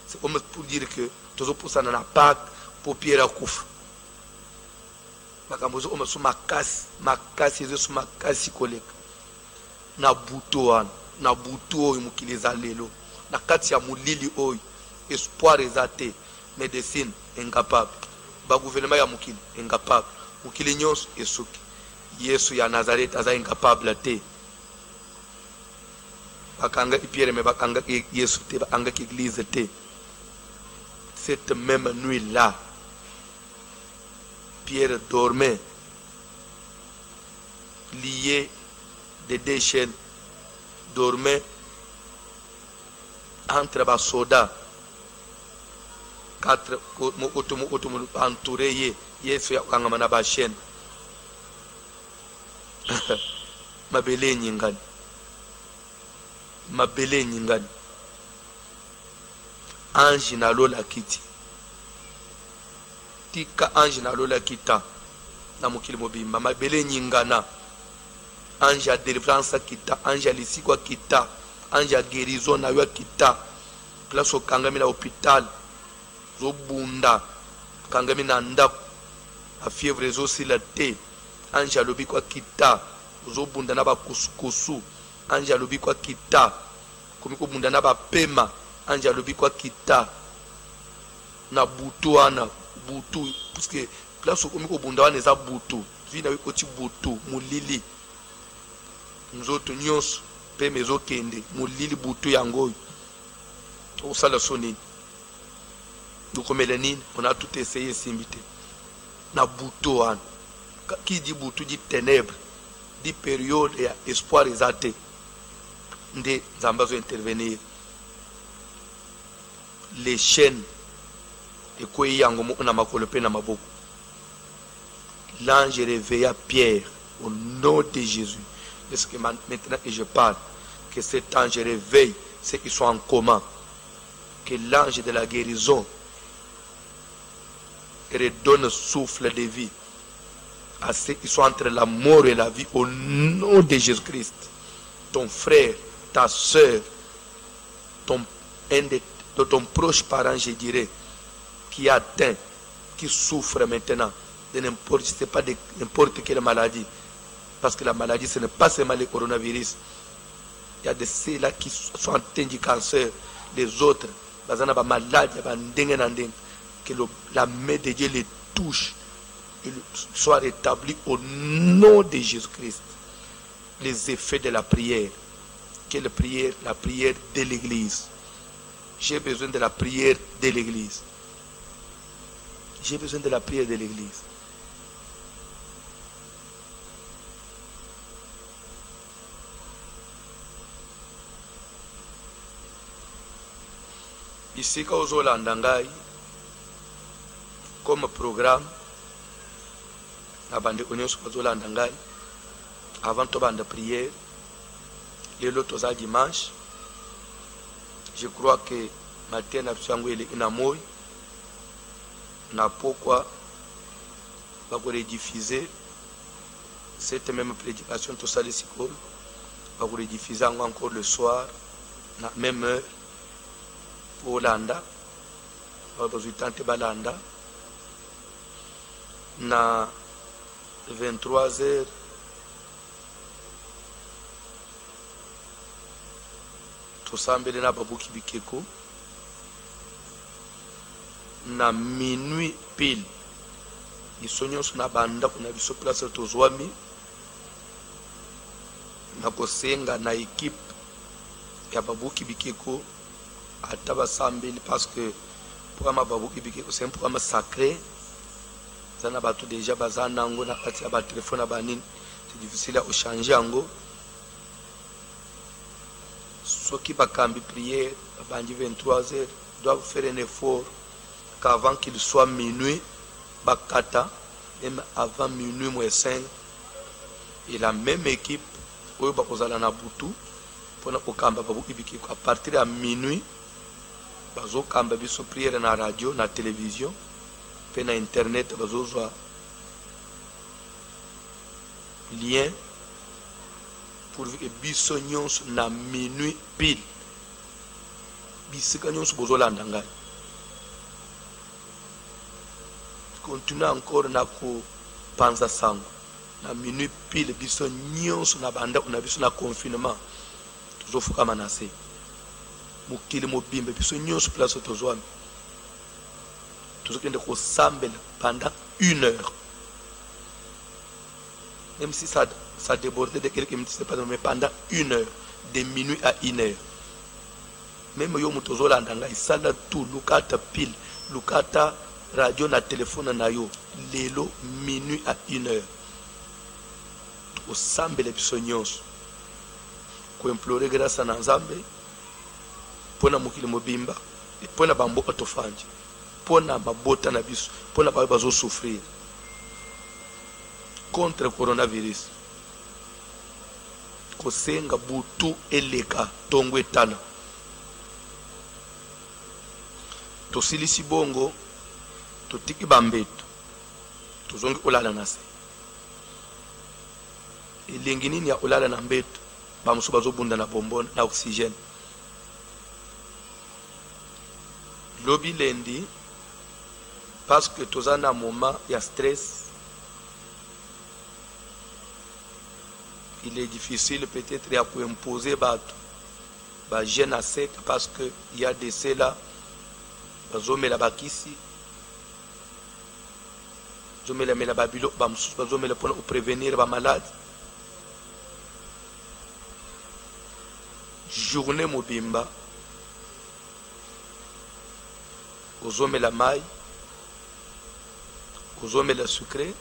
C'est comme pour dire que tout ça n'a pas pour Pierre à Kouf. makambo zo oma so makasi ezo so makasi koleka na butu wana na butu oyo mokili eza lelo na kati ya molili oyo espoir eza te médecine incapable bagouvernement ya mokili incapable mokili nyonso esuki yesu ya Nazareth aza incapable te bakanga Pierre mais bakanga yesu te bakanga église te. Cette même nuit là Pierre dormait lié de deux chaînes, dormait entre les soldats, quatre entourés, Yesu ya kangamana ba chaîne. Mabele nyingani. Mabele nyingani. Ange na lola kiti. Tika ange na lola kita. Na mukili mobimba mabele nyingana. Ange ya délivrance kita, ange ya lisikwa kita, ange ya guérison na yo kita. Place okangami na hôpital. Zo bunda. Kangami na ndako. A fièvre zo sila te. Ange ya lobi kwa kita. Zo bunda na ba kusukusu. Ange ya lobi kwa kita. Komiko bunda na ba pema. Ange ya lobi kwa kita. Na butu wana. Butu. Puisque place komiko bunda wana eza butu. Vina wiko ti butu. Mulili. Nzoto nyonso pe mezo kende mulili butu yango osala sonini dukomela nini on a tout essayé simbité na butu wana qui dit butu dit ténèbres dit période ya espoir ezate nde zambazo intervenir les chaînes et quoi yango na makolo pe na maboko. L'ange réveilla Pierre au nom de Jésus. Est-ce que maintenant que je parle, que cet ange réveille ceux qui sont en coma, que l'ange de la guérison redonne souffle de vie à ceux qui sont entre la mort et la vie au nom de Jésus-Christ. Ton frère, ta soeur, ton proche parent, je dirais, qui est atteint, qui souffre maintenant de n'importe quelle maladie. Parce que la maladie, ce n'est pas seulement le coronavirus. Il y a de ceux-là qui sont atteints du cancer, les autres, que la main de Dieu les touche, et soit rétabli au nom de Jésus-Christ. Les effets de la prière. Quelle prière? La prière de l'Église. J'ai besoin de la prière de l'Église. J'ai besoin de la prière de l'Église. Ici, quand vous avez comme programme, avant de prière, l'autre dimanche, je crois que matin, n'a pourquoi va rediffuser cette même prédication, tout ça, va rediffuser encore le soir, à la même heure. Hollanda, bazitante balanda na 23h tosambele na babuki bikeko na minuit pile isonyoso na banda kuna biso place tozwami na kosenga na équipe ya babuki bikeko Ataba Sambeli parce que pour ma babu ibiki c'est un programme sacré. Ça n'a pas tout déjà bazana ngo na kati ya ba téléphone banini c'est difficile à changer ngo. Ceux qui va cambi prière bandi 23h doivent faire un effort qu'avant qu'il soit minuit bakata même avant minuit moins 5 et la même équipe oyo bakozala na butu pour na kokamba babu ibiki à partir de minuit bazo kamba biso prière na radio na télévision pe na internet bazo zwa lien pour que biso nyonso na minuit pile bisika nyonso bozo landa ngai continue encore na ko panza sango na minuit pile biso nyonso na banda na biso na confinement tozofuka na se mokili mobimba biso nyonso place tozwami tozokende kosambela pendant 1 heure, même si ça débordait de quelques minutes, c'est pas mais pendant 1 heure, de minuit à 1 heure. Même yo mutozola ndanga isala tout lukata pile lukata radio na téléphone na yo lelo minuit à 1 heure osambele biso nyonso ko implorer grâce na Nzambe pona mokili mobimba pona bambo otofanje pona mabota na biso pona ba bazo souffrir contre le coronavirus kosenga butu eleka tongo etana tosilisi bongo totiki bambeto tozongi olala na se elengi nini ya olala na mbeto bamusu bazobunda na bombona na oxygène lobi lendi parce que toza na moment ya stress il est difficile peut-être à imposer bato ba jeune à sec parce que il y a de cela bazomela bakisi bazomela mela babilo bamusu bazomela pour prévenir ba malade journée mobimba ozomela mai ozomela sucré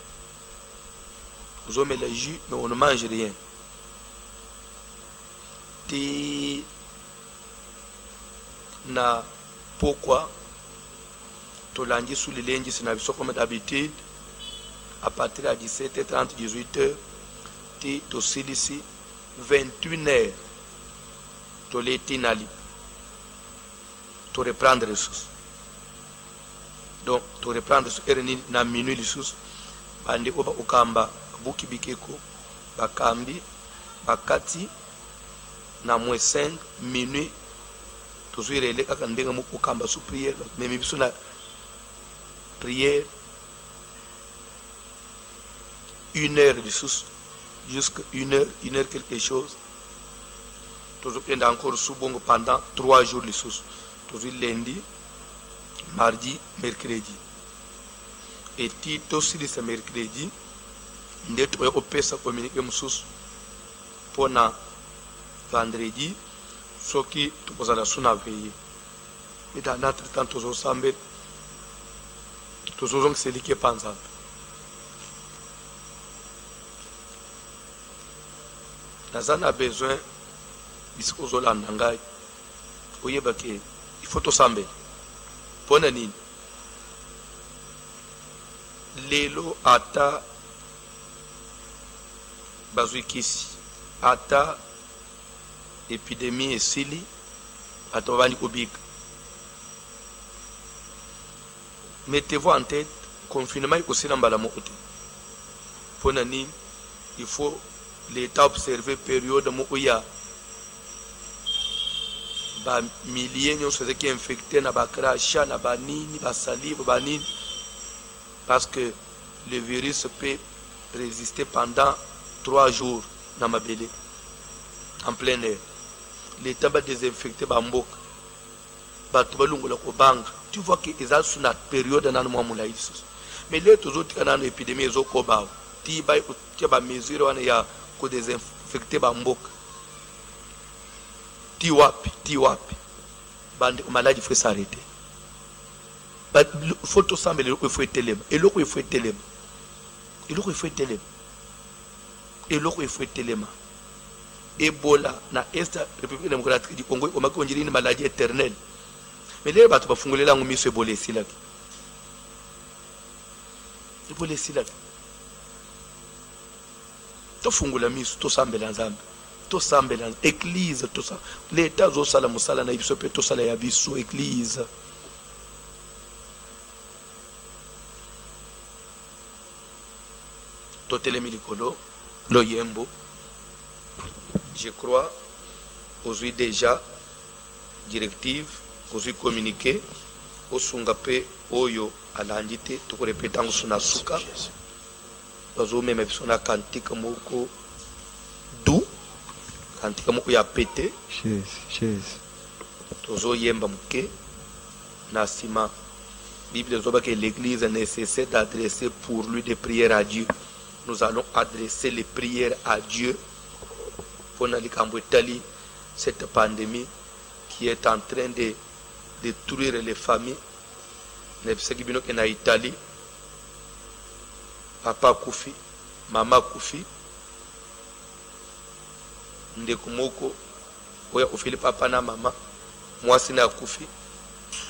ozomela jus mais on ne mange rien ti na pourquoi tolandi sous les lignes c'est nabiso comme d'habitude à partir de 17h30 18h ti tosilisi 21h toletinali to reprendre les choses donc to reprendre ce erni na minuit les choses bandi oba okamba buki bikeko bakambi bakati na moins 5 minuit tozuirele kaka ndenga mu okamba sous prière mais biso na prière 1 heure de sous jusqu'à 1 heure quelque chose tozokenda encore sous bongo pendant 3 jours les sous tozu lundi mardi mercredi et tito si ce mercredi ndeto ya opesa communiquer mususu pona vendredi soki tokozala suna veiller mais dans notre temps tozosambe tozozong selike panza nazana besoin bisokozolanda ngai oyeba ke il faut tosambe pona nini lelo ata bazwikisi ata épidémie esili ata babandi kobika mettez-vous en tête confinement ekosila mbala moko te pona nini il faut l'état observer période moko ya ba milliers nyonso ezaki infecté na bakrasha na banini basalive banini parce que le virus peut résister pendant 3 jours na mabele en plein air l'état va désinfecter bamboka bato balungola kobanga tu vois que eza sous na période nanu mwa mulai lisusu mais les tozotika nanu épidémie ezokoba ti ba ke ba mesure wana ya ko désinfecter bamboka ti wapi bande maladie faut s'arrêter but photo semble le faut telema et le faut telema et le faut telema et le faut telema Ebola na Est République démocratique du Congo on m'a considéré une maladie éternelle mais les bato bafungolela ngo miso Ebola esilaki Ebola esilaki to fungula miso to sambela Nzambe to sambela église to ça l'état zo sala musala na biso pe to sala ya biso église to telemi likolo lo yembo je crois aujourd'hui déjà directive aujourd'hui communiqué au sungape oyo alandite to ko répéter ngo suna suka Tozo même personne cantique moko dou cantique moko ya pété Chaise. Tozo yemba muke na sima. Bible zoba que l'église nécessaire d'adresser pour lui des prières à Dieu. Nous allons adresser les prières à Dieu pour cette pandémie qui est en train de détruire les familles. En Italie, papa Koufi, maman Koufi, Ndekumoko, oya Koufi, papa na maman, moi c'est na Koufi.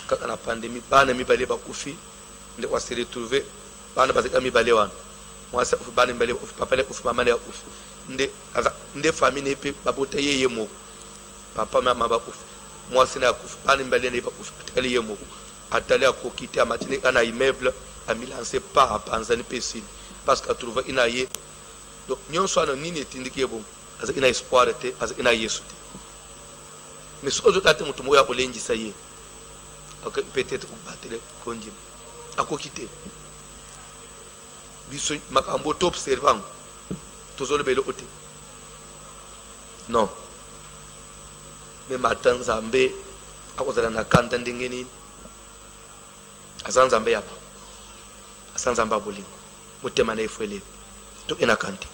Quand la pandémie, bana mi balé ba Koufi, on va se retrouver, bana bazeka mi balé wan. Moi c'est bana mi balé papa le Koufi, maman le Koufi. Nde famille ne peut pas boter yemo. Papa maman ba Koufi. Moi c'est na Koufi, bana mi balé ne pas Koufi, tel yemo. Atali à kokite à matinée quand a immeuble a mis lancé pas à Panzani Pessin parce qu'à trouver une aïe donc nous sommes ni n'étindiki bon parce qu'il a espoir était parce qu'il a yesu mais ce que je t'attends tout moya olengi ça y est ok peut-être vous battre kondim à kokite biso makambo top observant tous le belo ote non mais matin Zambé à cause de la kanda ndengeni Azanzambe yapa Azanzamba bolingo mutema na ifwele to ina kanti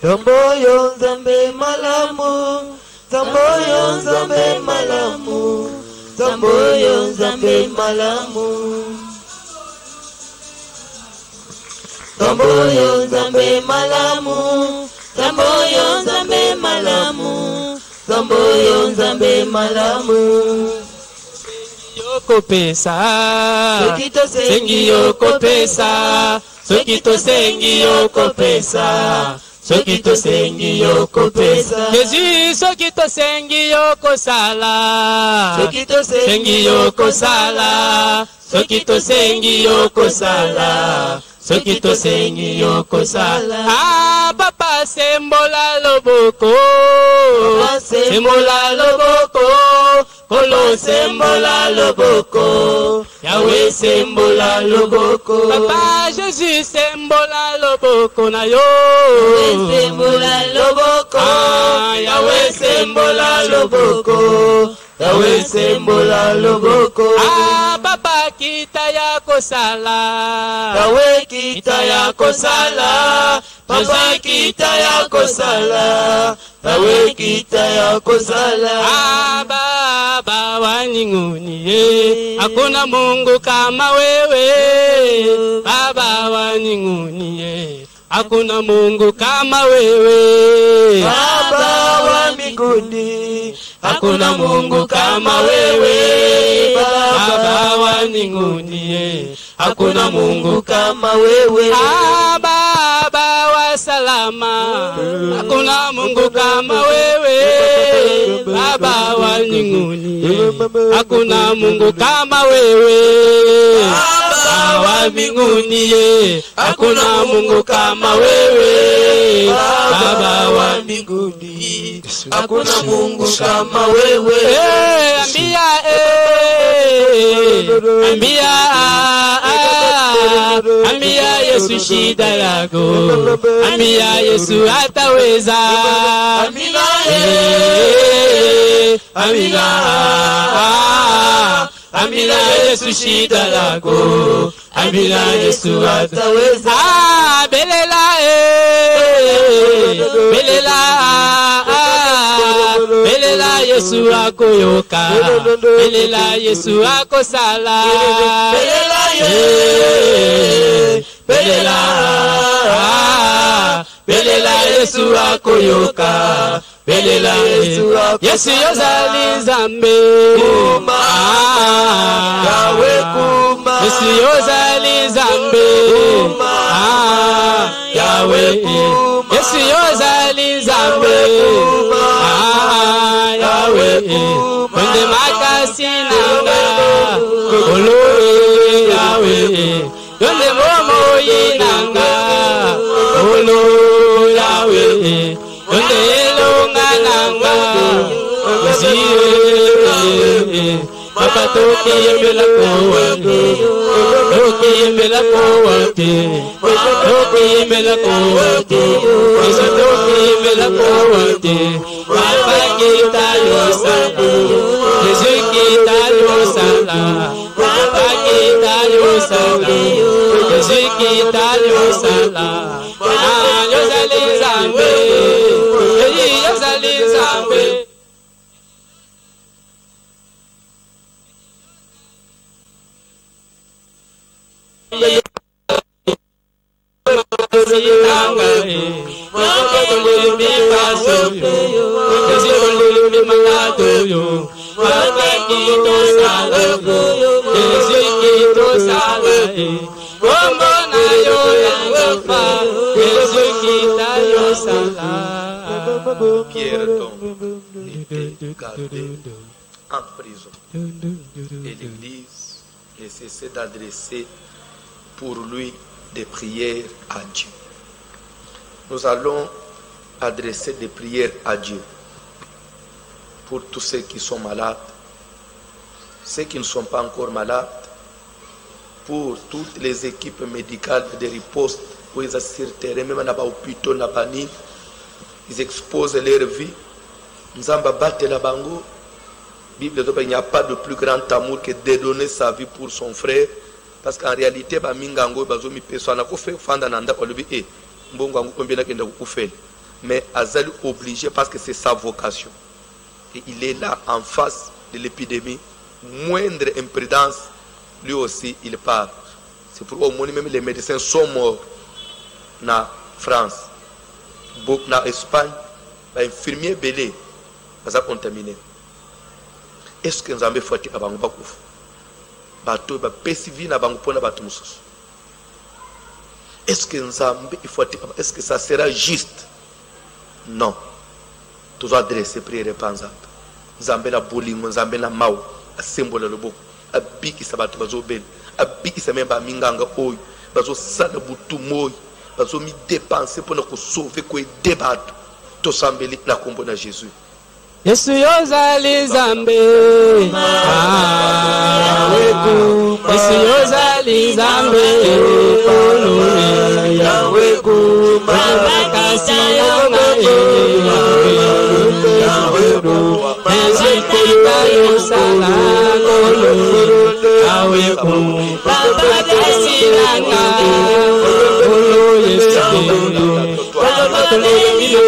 Zamboyo Zambe malamu Zamboyo Zambe malamu Zamboyo Zambe malamu Zamboyo Zambe malamu Zamboyo Zambe malamu Zamboyo Zambe malamu Yoko pesa, sengi yoko pesa, sokito sengi yoko pesa, sokito sengi yoko pesa. Jésus sokito sengi yoko sala, sokito sengi yoko sala, sokito sengi yoko sala, sokito sengi yoko sala. Ah papa sembola loboko, sembola loboko. Kolo sembola loboko, Yahweh sembola loboko. Papa Jésus sembola loboko na yo. Yahweh sembola loboko, Yahweh sembola loboko, Yahweh sembola loboko. Ah papa kita ya kosala, Yahweh kita ya kosala, papa kita ya kosala, Yahweh kita ya kosala. Ah baba waninguniye, hakuna Mungu kama wewe. Baba waninguniye, hakuna Mungu kama wewe. Baba wa mbinguni, hakuna Mungu kama wewe. Baba waninguniye, hakuna Mungu kama wewe. Ah baba wa salama, hakuna Mungu kama wewe. Baba waninguniye, hakuna Mungu kama wewe. Baba wa mbinguni, hakuna Mungu kama wewe. Baba wa mbinguni, hakuna Mungu kama wewe. Ambia ambia ambia Yesu shida yako, ambia Yesu ataweza. Amina amina amina Yesu shida lako, amina Yesu ataweza. Belela belela belela Yesu akoyoka, belela Yesu akosala, belela belela belela Yesu akoyoka, belela Yesu yozali Nzambe kuma, Yahweh kuma, Yesu yozali Nzambe kuma, Yahweh kuma, Yesu yozali Nzambe kuma, Yahweh kuma, Mwende makasi nanga olo Yahweh, Mwende momo yinanga olo Yahweh, Mwende elonga nanga Ziye Papa toki yembela kowe, toki Pierre donc était gardé en prison. Et l'Église ne cessait d'adresser pour lui des prières à Dieu. Nous allons adresser des prières à Dieu pour tous ceux qui sont malades, ceux qui ne sont pas encore malades, pour toutes les équipes médicales de riposte où ils assistent sur terrain, même dans les hôpitaux, ils exposent leur vie. Nzamba batte la bango. Bible dit qu'il n'y a pas de plus grand amour que de donner sa vie pour son frère. Parce qu'en réalité, mais Azali obligé parce que c'est sa vocation. Et il est là en face de l'épidémie. Moindre imprudence, lui aussi, il part. C'est pourquoi même les médecins sont morts en France, en Espagne, les infirmiers belés, ils sont contaminés. Est-ce que nous avons fait un bateau est-ce que nous avons fait est-ce que ça sera juste? Non. Tu dois adresser prière panza. Nous avons la bolingo, nous avons la mau, a symbole le beau, a biki sabato bazo bel, a biki sa memba minganga oy, bazo sada butu moy, bazo mi dépenser pour nous sauver quoi débattre. To sambeli na kombo na Jésus. Yesu yozali zambe yaweku Yesu yozali zambe kolone yaweku baba kasi yonga yaweku Yesu kita yosala kolone yaweku baba kasi yonga kolone Yesu baba kasi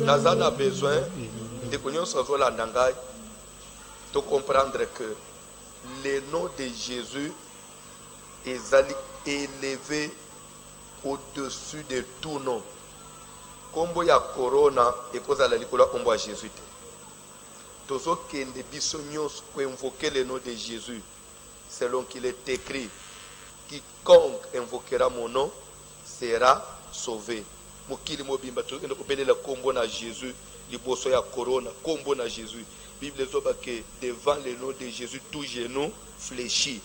Nazan a besoin de connaître de comprendre que le nom de Jésus est élevé au-dessus de tout nom. Kombo ya corona et cause à la licola kombo à Jésus. Tozo kende biso nyos ko invoquer le nom de Jésus selon qu'il est écrit, quiconque invoquera mon nom sera sauvé. Mokili mobimba tokende kopele la kombo na Jésus liboso ya corona kombo na Jésus. Bible zoba que devant le nom de Jésus tout genou fléchit.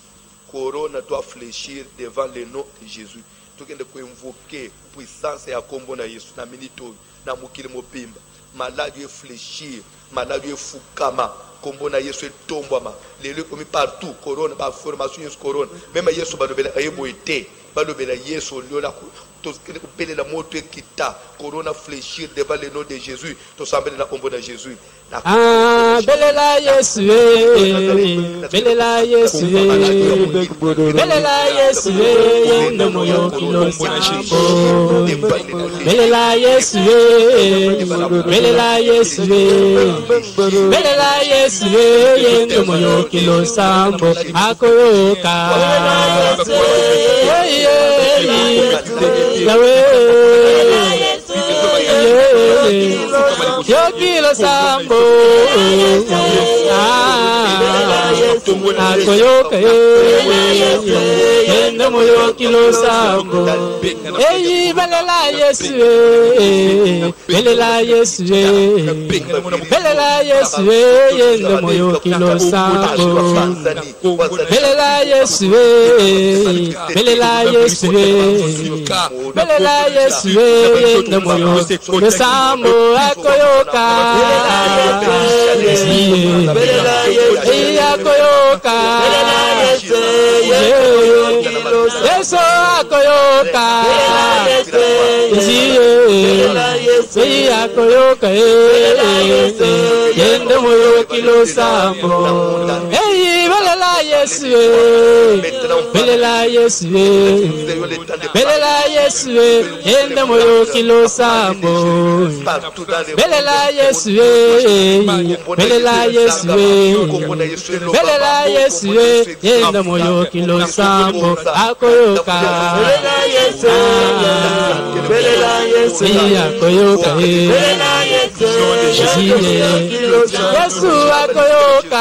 Corona doit fléchir devant le nom de Jésus. Tokende ko invoquer puissance ya kombo na Yesu na minito na mokili mobimba. Malade fléchir, malade fukama. Kombo na Yesu tombama. Les lieux commis partout. Corona, ba formation Yesu corona. Même Yesu ba lobela ayebo été. Ba lobela Yesu liola. Tous les la moto kita. Corona fléchir devant le nom de Jésus. Tous semble na kombo na Jésus. Ah, belela Yesu, belela Yesu, belela Yesu, yendo moyo kilo sambo. Belela Yesu, belela Yesu, belela Yesu, yendo moyo kilo sambo. Akoyoka, yo kilo sambo. Akoyoka yendo moyo kilo sambo. Eyi belela Yesu, belela Yesu, belela Yesu, yendo moyo kilo sambo. Belela Yesu, belela Yesu, belela Yesu, yendo moyo kilo sambo. Akoyoka akoyoka Yesu akoyoka akoyoka yende moyo kilo sambo. Belela Yesu, belela Yesu, belela Yesu, yende moyo kilo sambo. Belela Yesu, belela Yesu, belela Yesu, yende moyo kilo sambo. Akoyoka belela Yesu, akoyoka Yesu akoyoka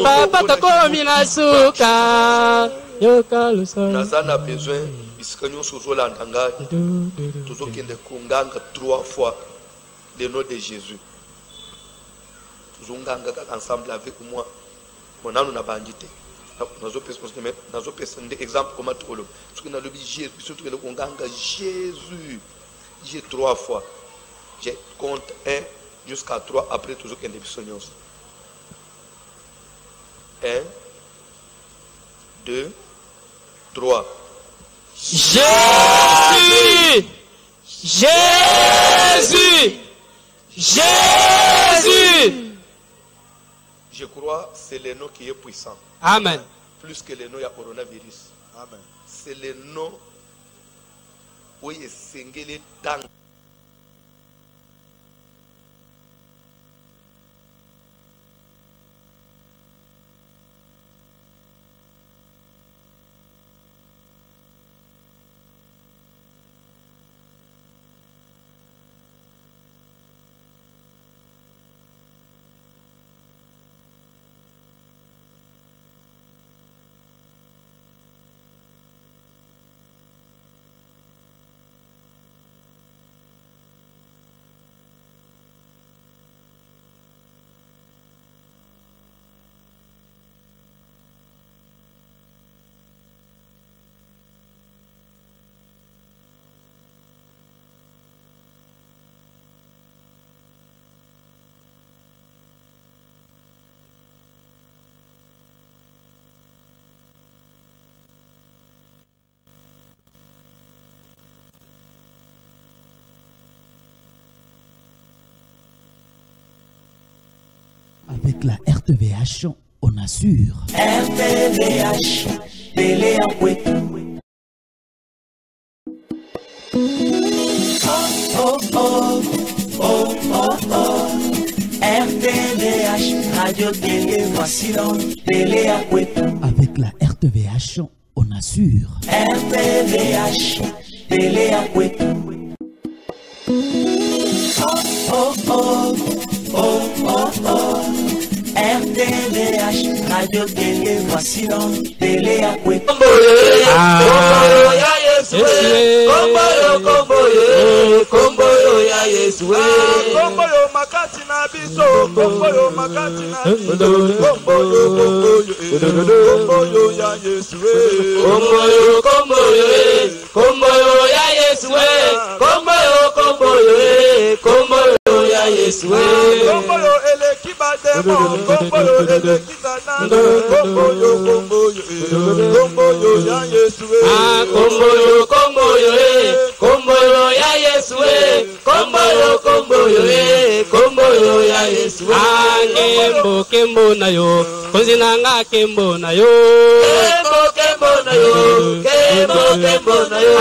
Papa takomi na suka yoka lusana. Nazana besoin biskanyo sozo la ndanga. Tozo kende kunganga 3 fois le nom de Jésus. Tozo nganga ensemble avec moi. Mon anu na bandite. Nazo pesa exemple comment tu le. Ce que na le Jésus, surtout que le kunganga Jésus. J'ai 3 fois. Je compte 1 jusqu'à 3 après toujours qu'il y a des bisognos. 1, 2, 3. Jésus! Jésus! Jésus! Je crois que c'est le nom qui est puissant. Amen. Plus que le nom du coronavirus. C'est le nom où il est singélé dans. Avec la RTVH, on assure. RTVH, télé en Kwetu. Oh, oh, oh, oh, oh. RTVH, radio, télé, voici donc, télé en Kwetu. Avec la RTVH, on assure. RTVH, télé en Kwetu. Oh, oh, oh, oh, oh. RTVH, radio, télé, voici donc, télé à Kwetu. Komboyo ya Yesu, komboyo ya Yesu, komboyo makati na biso, komboyo makati na biso, komboyo ya Yesu, komboyo ya Yesu, komboyo ya Yesu, komboyo eleki bademo, komboyo eleki zanana, komboyo ya Yesu, komboyo ya Yesu, komboyo ya Yesu, kembo na yo, konzinanga kembo na yo, kembo na yo, kembo na yo,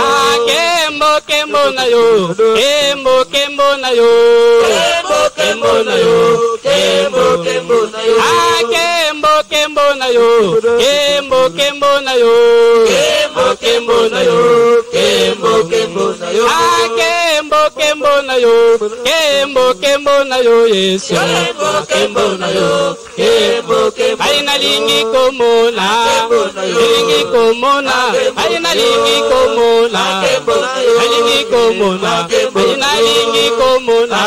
kembo na yo, kembo na yo, kembo na yo, kembo na yo, kembo na yo, kembo na yo, kembo na yo, kembo na yo, kembo na yo, kembo na yo, Yesu, kembo na yo, aina lingi komona, lingi komona, aina lingi komona, lingi komona, aina lingi komona,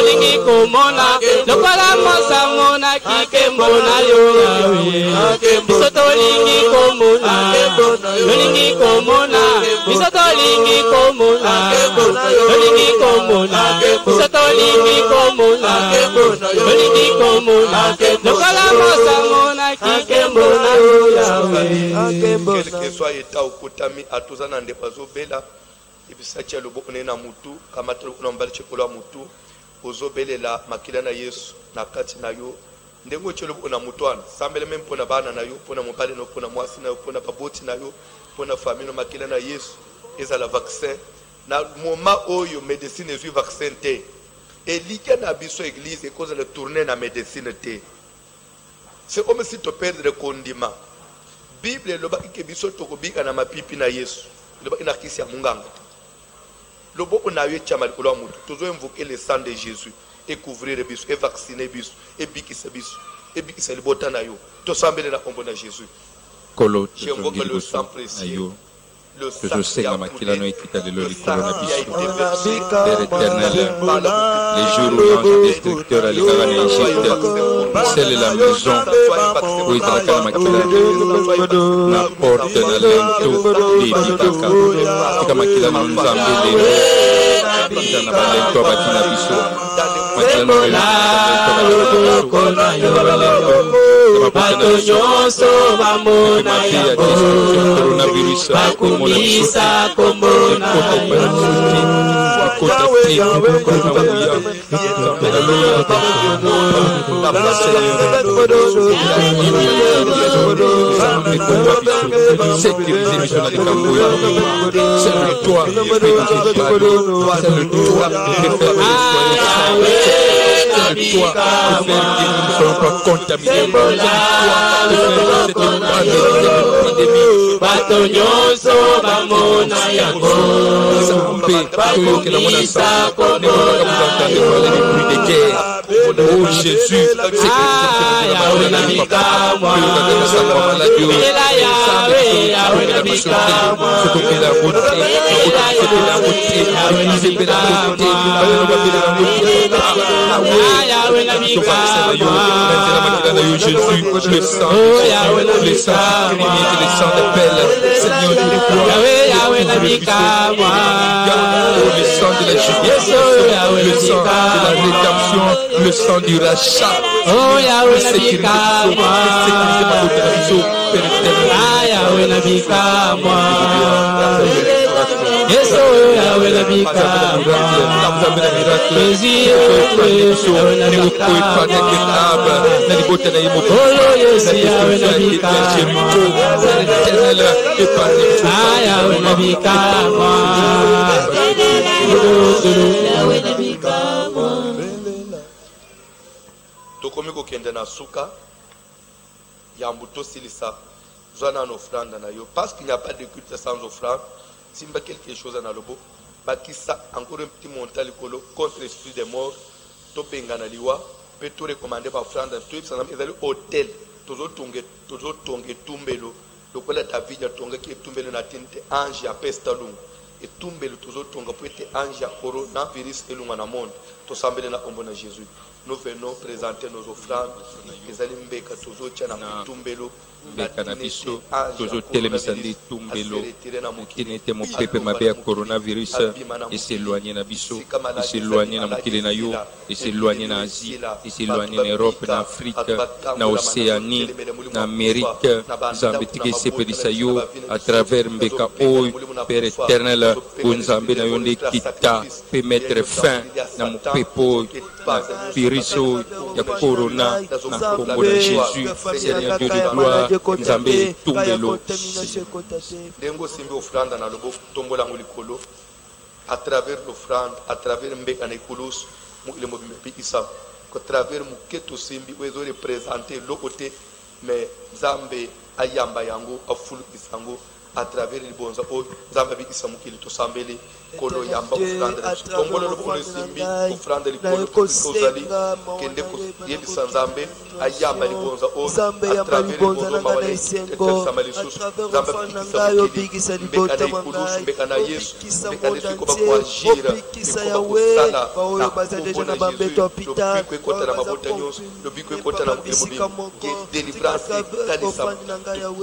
lingi komona, lokola mosa mona kikembo na yo yawe, bisoto lingi komona, lingi komona, bisoto lingi komona, lingi komona, bisoto lingi komona, lingi komona, lokola mosa mona kikembo na yo yawe. Quel que soit l'état au kotami à tous en dépasso bela et puis ça tient le bon na mutu kamata kuna mbali chekolo mutu ozobele la makila na Yesu na kati na yo ndengo chelo na mutwana sambele même pona bana na yo pona mobali no pona mwasi na yo pona baboti na yo pona famille no makila na Yesu eza la vaccin na moment oyo médecine ezui vaccin te elika na biso église cause de tourner na médecine te. C'est comme si tu perds le condiment. Bible loba ikebiso tokobika na mapipi na Yesu. Loba inakisi ya munganga. Lobo onaye chama likolo mutu. Tozo invoquer le sang de Jésus et couvrir biso et vacciner biso et bikisa biso et bikisa libota na yo. To sambele na kombo na Jésus. Kolo j'invoque le sang précieux. Que je sais que ma kilano ekita de l'olicorona biso. Père éternel, les jours où l'ange destructeur allait à l'Égypte, celle est la maison où il traquait ma kilano. La porte de l'ento, l'ébitaka. Tika ma kilano nous a mêlé. Tika na balento batina biso. Ma kilano Oh Jésus, le sang du rachat, oh Yahweh, sécurité tokomi kokende na suka ya mbuto silisa zwana na offrande na yo parce qu'il n'y a pas de culte sans offrande. Simba quelque chose na lobo bakisa encore un petit montant likolo contre l'esprit des morts to bengana liwa pe to recommander ba offrande to ibsana ezali hôtel tozo tonge tumbelo lokola David ya tonga ki tumbelo na tinte ange ya pesta lungu et tumbelo tozo tonga pour être ange ya oro na virus elunga na monde to sambele na kombo na Jésus. Nous venons présenter nos offrandes. Les alimbeka tozo chana tumbelo Bekanabiso, toujours télémisandi tumbelo, qui n'était mon pépé ma belle coronavirus, et s'éloigner nabiso, et s'éloigner na mukile na yo, et s'éloigner na Asie, et s'éloigner na Europe, na Afrique, na Océanie, na Amérique, Zambetike sepedisa yo, à travers Mbeka Oy, Père éternel, Bonzambe na yonde kita, peut mettre fin na mon pépo, na viriso, ya corona, na Congo de Jésus, Seigneur Dieu de gloire. Nzambe tumbelo dengo simbe offrande na lobo tombola ngulikolo à travers l'offrande à travers mbeka na ikulus mu ile mo bimbe isa ko travers mu keto simbi wezo représenter le côté mais Nzambe ayamba yango afulu isango à travers le bonza o Nzambe bi isa mu kili to sambele kolo yamba offrande tombola lobo simbi offrande likolo kozali kende ko yebi Nzambe ayamba libonza o à travers libonza na isengo Nzambe yo bigisa libota mwangai mbekana Yesu mbekana siko bakwajira bikisa yawe baoyo bazadeja na bambeto hôpital kwekota na mabota nyonso lobiko ekota na mukili délivrance kanisa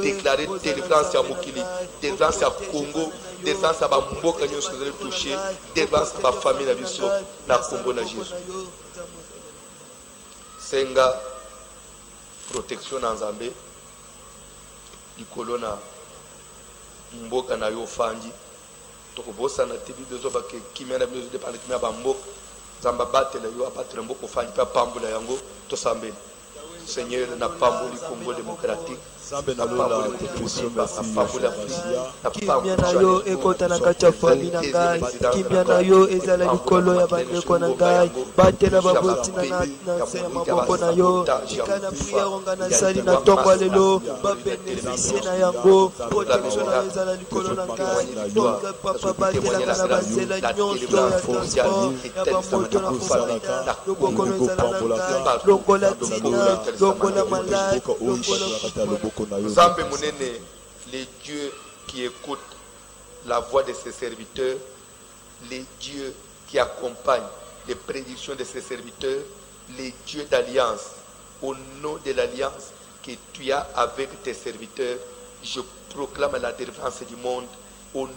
déclarer délivrance ya mukili délivrance ya Congo délivrance ya bamboka nyonso zele toucher délivrance ya famille na biso na Congo na Jésus senga protection na Nzambe likolo na mboka na yo fanji tokobosa na tibi dezo bake kimia na biso dépendre kimia ba mboka Nzamba batela yo apatre mboko fanji pa pambula yango to sambeli Seigneur na pambuli Congo démocratique Sambe na lola protection kimia na yo ekota na kati ya fami na ngai kimia na yo ezala likolo ya bandeko na ngai batela baboti na se ya maboko na yo ikana priere nga na sali na tongo lelo babeneficie na yango protection na ezala likolo na ngai donc papa batela na basela nyonso ya transport ya bamoto na kosala loboko na ezala na ngai longola tina longola malade longola Nzambe munene, les dieux qui écoutent la voix de ses serviteurs, les dieux qui accompagnent les prédictions de ses serviteurs, les dieux d'alliance, au nom de l'alliance que tu as avec tes serviteurs, je proclame la délivrance du monde au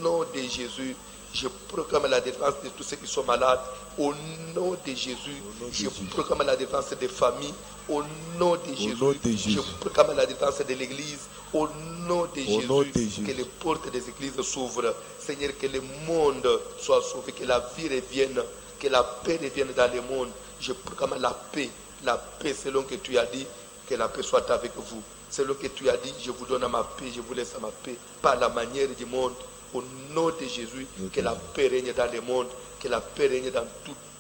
nom de Jésus, je proclame la défense de tous ceux qui sont malades. Au nom de Jésus, je proclame la défense des familles. Au nom de Jésus, je proclame la défense de l'Église. Au nom de Jésus, que les portes des églises s'ouvrent. Seigneur, que le monde soit sauvé, que la vie revienne, que la paix revienne dans le monde. Je proclame la paix selon que tu as dit, que la paix soit avec vous. Selon que tu as dit, je vous donne ma paix, je vous laisse ma paix, par la manière du monde. Au nom de Jésus, que la paix règne dans le monde, que la paix règne dans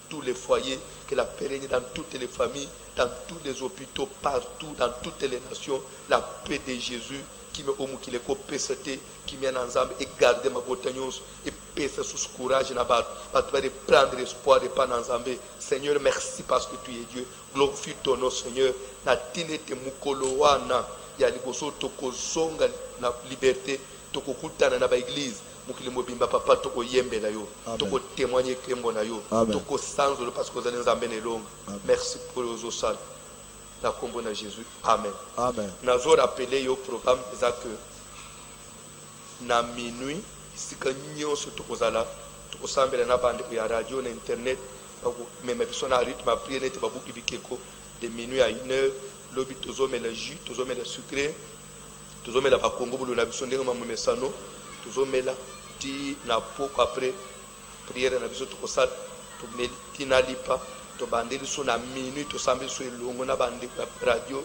tous les foyers, que la paix règne dans toutes les familles, dans tous les hôpitaux, partout, dans toutes les nations. La paix de Jésus qui me omu qui le copesate, qui m'en ensemble et garder ma botagnos et pèse sous courage na bat, va prendre espoir et pas ensemble. Seigneur, merci parce que tu es Dieu. Glorifie ton nom, Seigneur. Na tinete mukolowana ya liboso tokozonga na liberté, tokokutana na ba église. Mukili mobimba papa toko yembela yo, toko témoigner kembo na yo, toko sanzo parce que vous allez nzambe ne longa. Merci pour les osal. La combo na Jésus. Amen. Amen. Nazo rappeler yo programme ça que na minuit sika nyonso tokozala tokosambela na bande ya radio na internet même biso na rythme a prier net babuki bikeko de minuit à 1h lobi tozomela jus tozomela sucré tozomela ba kongo bulu na biso ndenge mamu mesano tozomela ti na poko après prière na biso tokosala tomeli na lipa to bandeli so na minuit to sambeli so elongo na bande radio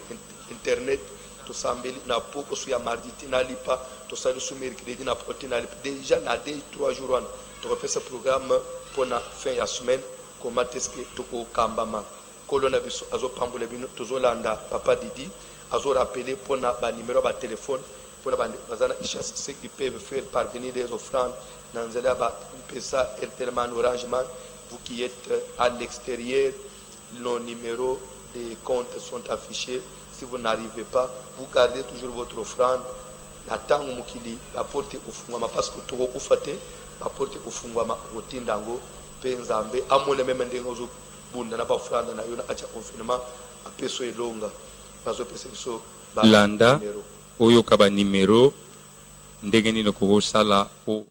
internet to sambeli na poko so ya mardi na lipa to sali so mercredi na poti na lipa déjà na 2-3 jours wana to refait ce programme pour la fin ya semaine comment est-ce que to ko kambama kolona biso azo pambola bino to zolanda papa Didi azo rappeler pour na ba numéro ba téléphone pour la bande bazana ceux qui peuvent faire parvenir des offrandes dans zela ba pesa Airtelman Orangeman. Vous qui êtes à l'extérieur, nos numéros de compte sont affichés. Si vous n'arrivez pas, vous gardez toujours votre offrande. La tango mukili, la porte au fungama parce que tout au fate, la porte au fungama au tindango, penzambe, amole même ndengozo bunda na ba offrande na yona acha confinement, a peso elonga. Bazo peso landa, oyo kaba numéro, ndenge nino ko sala o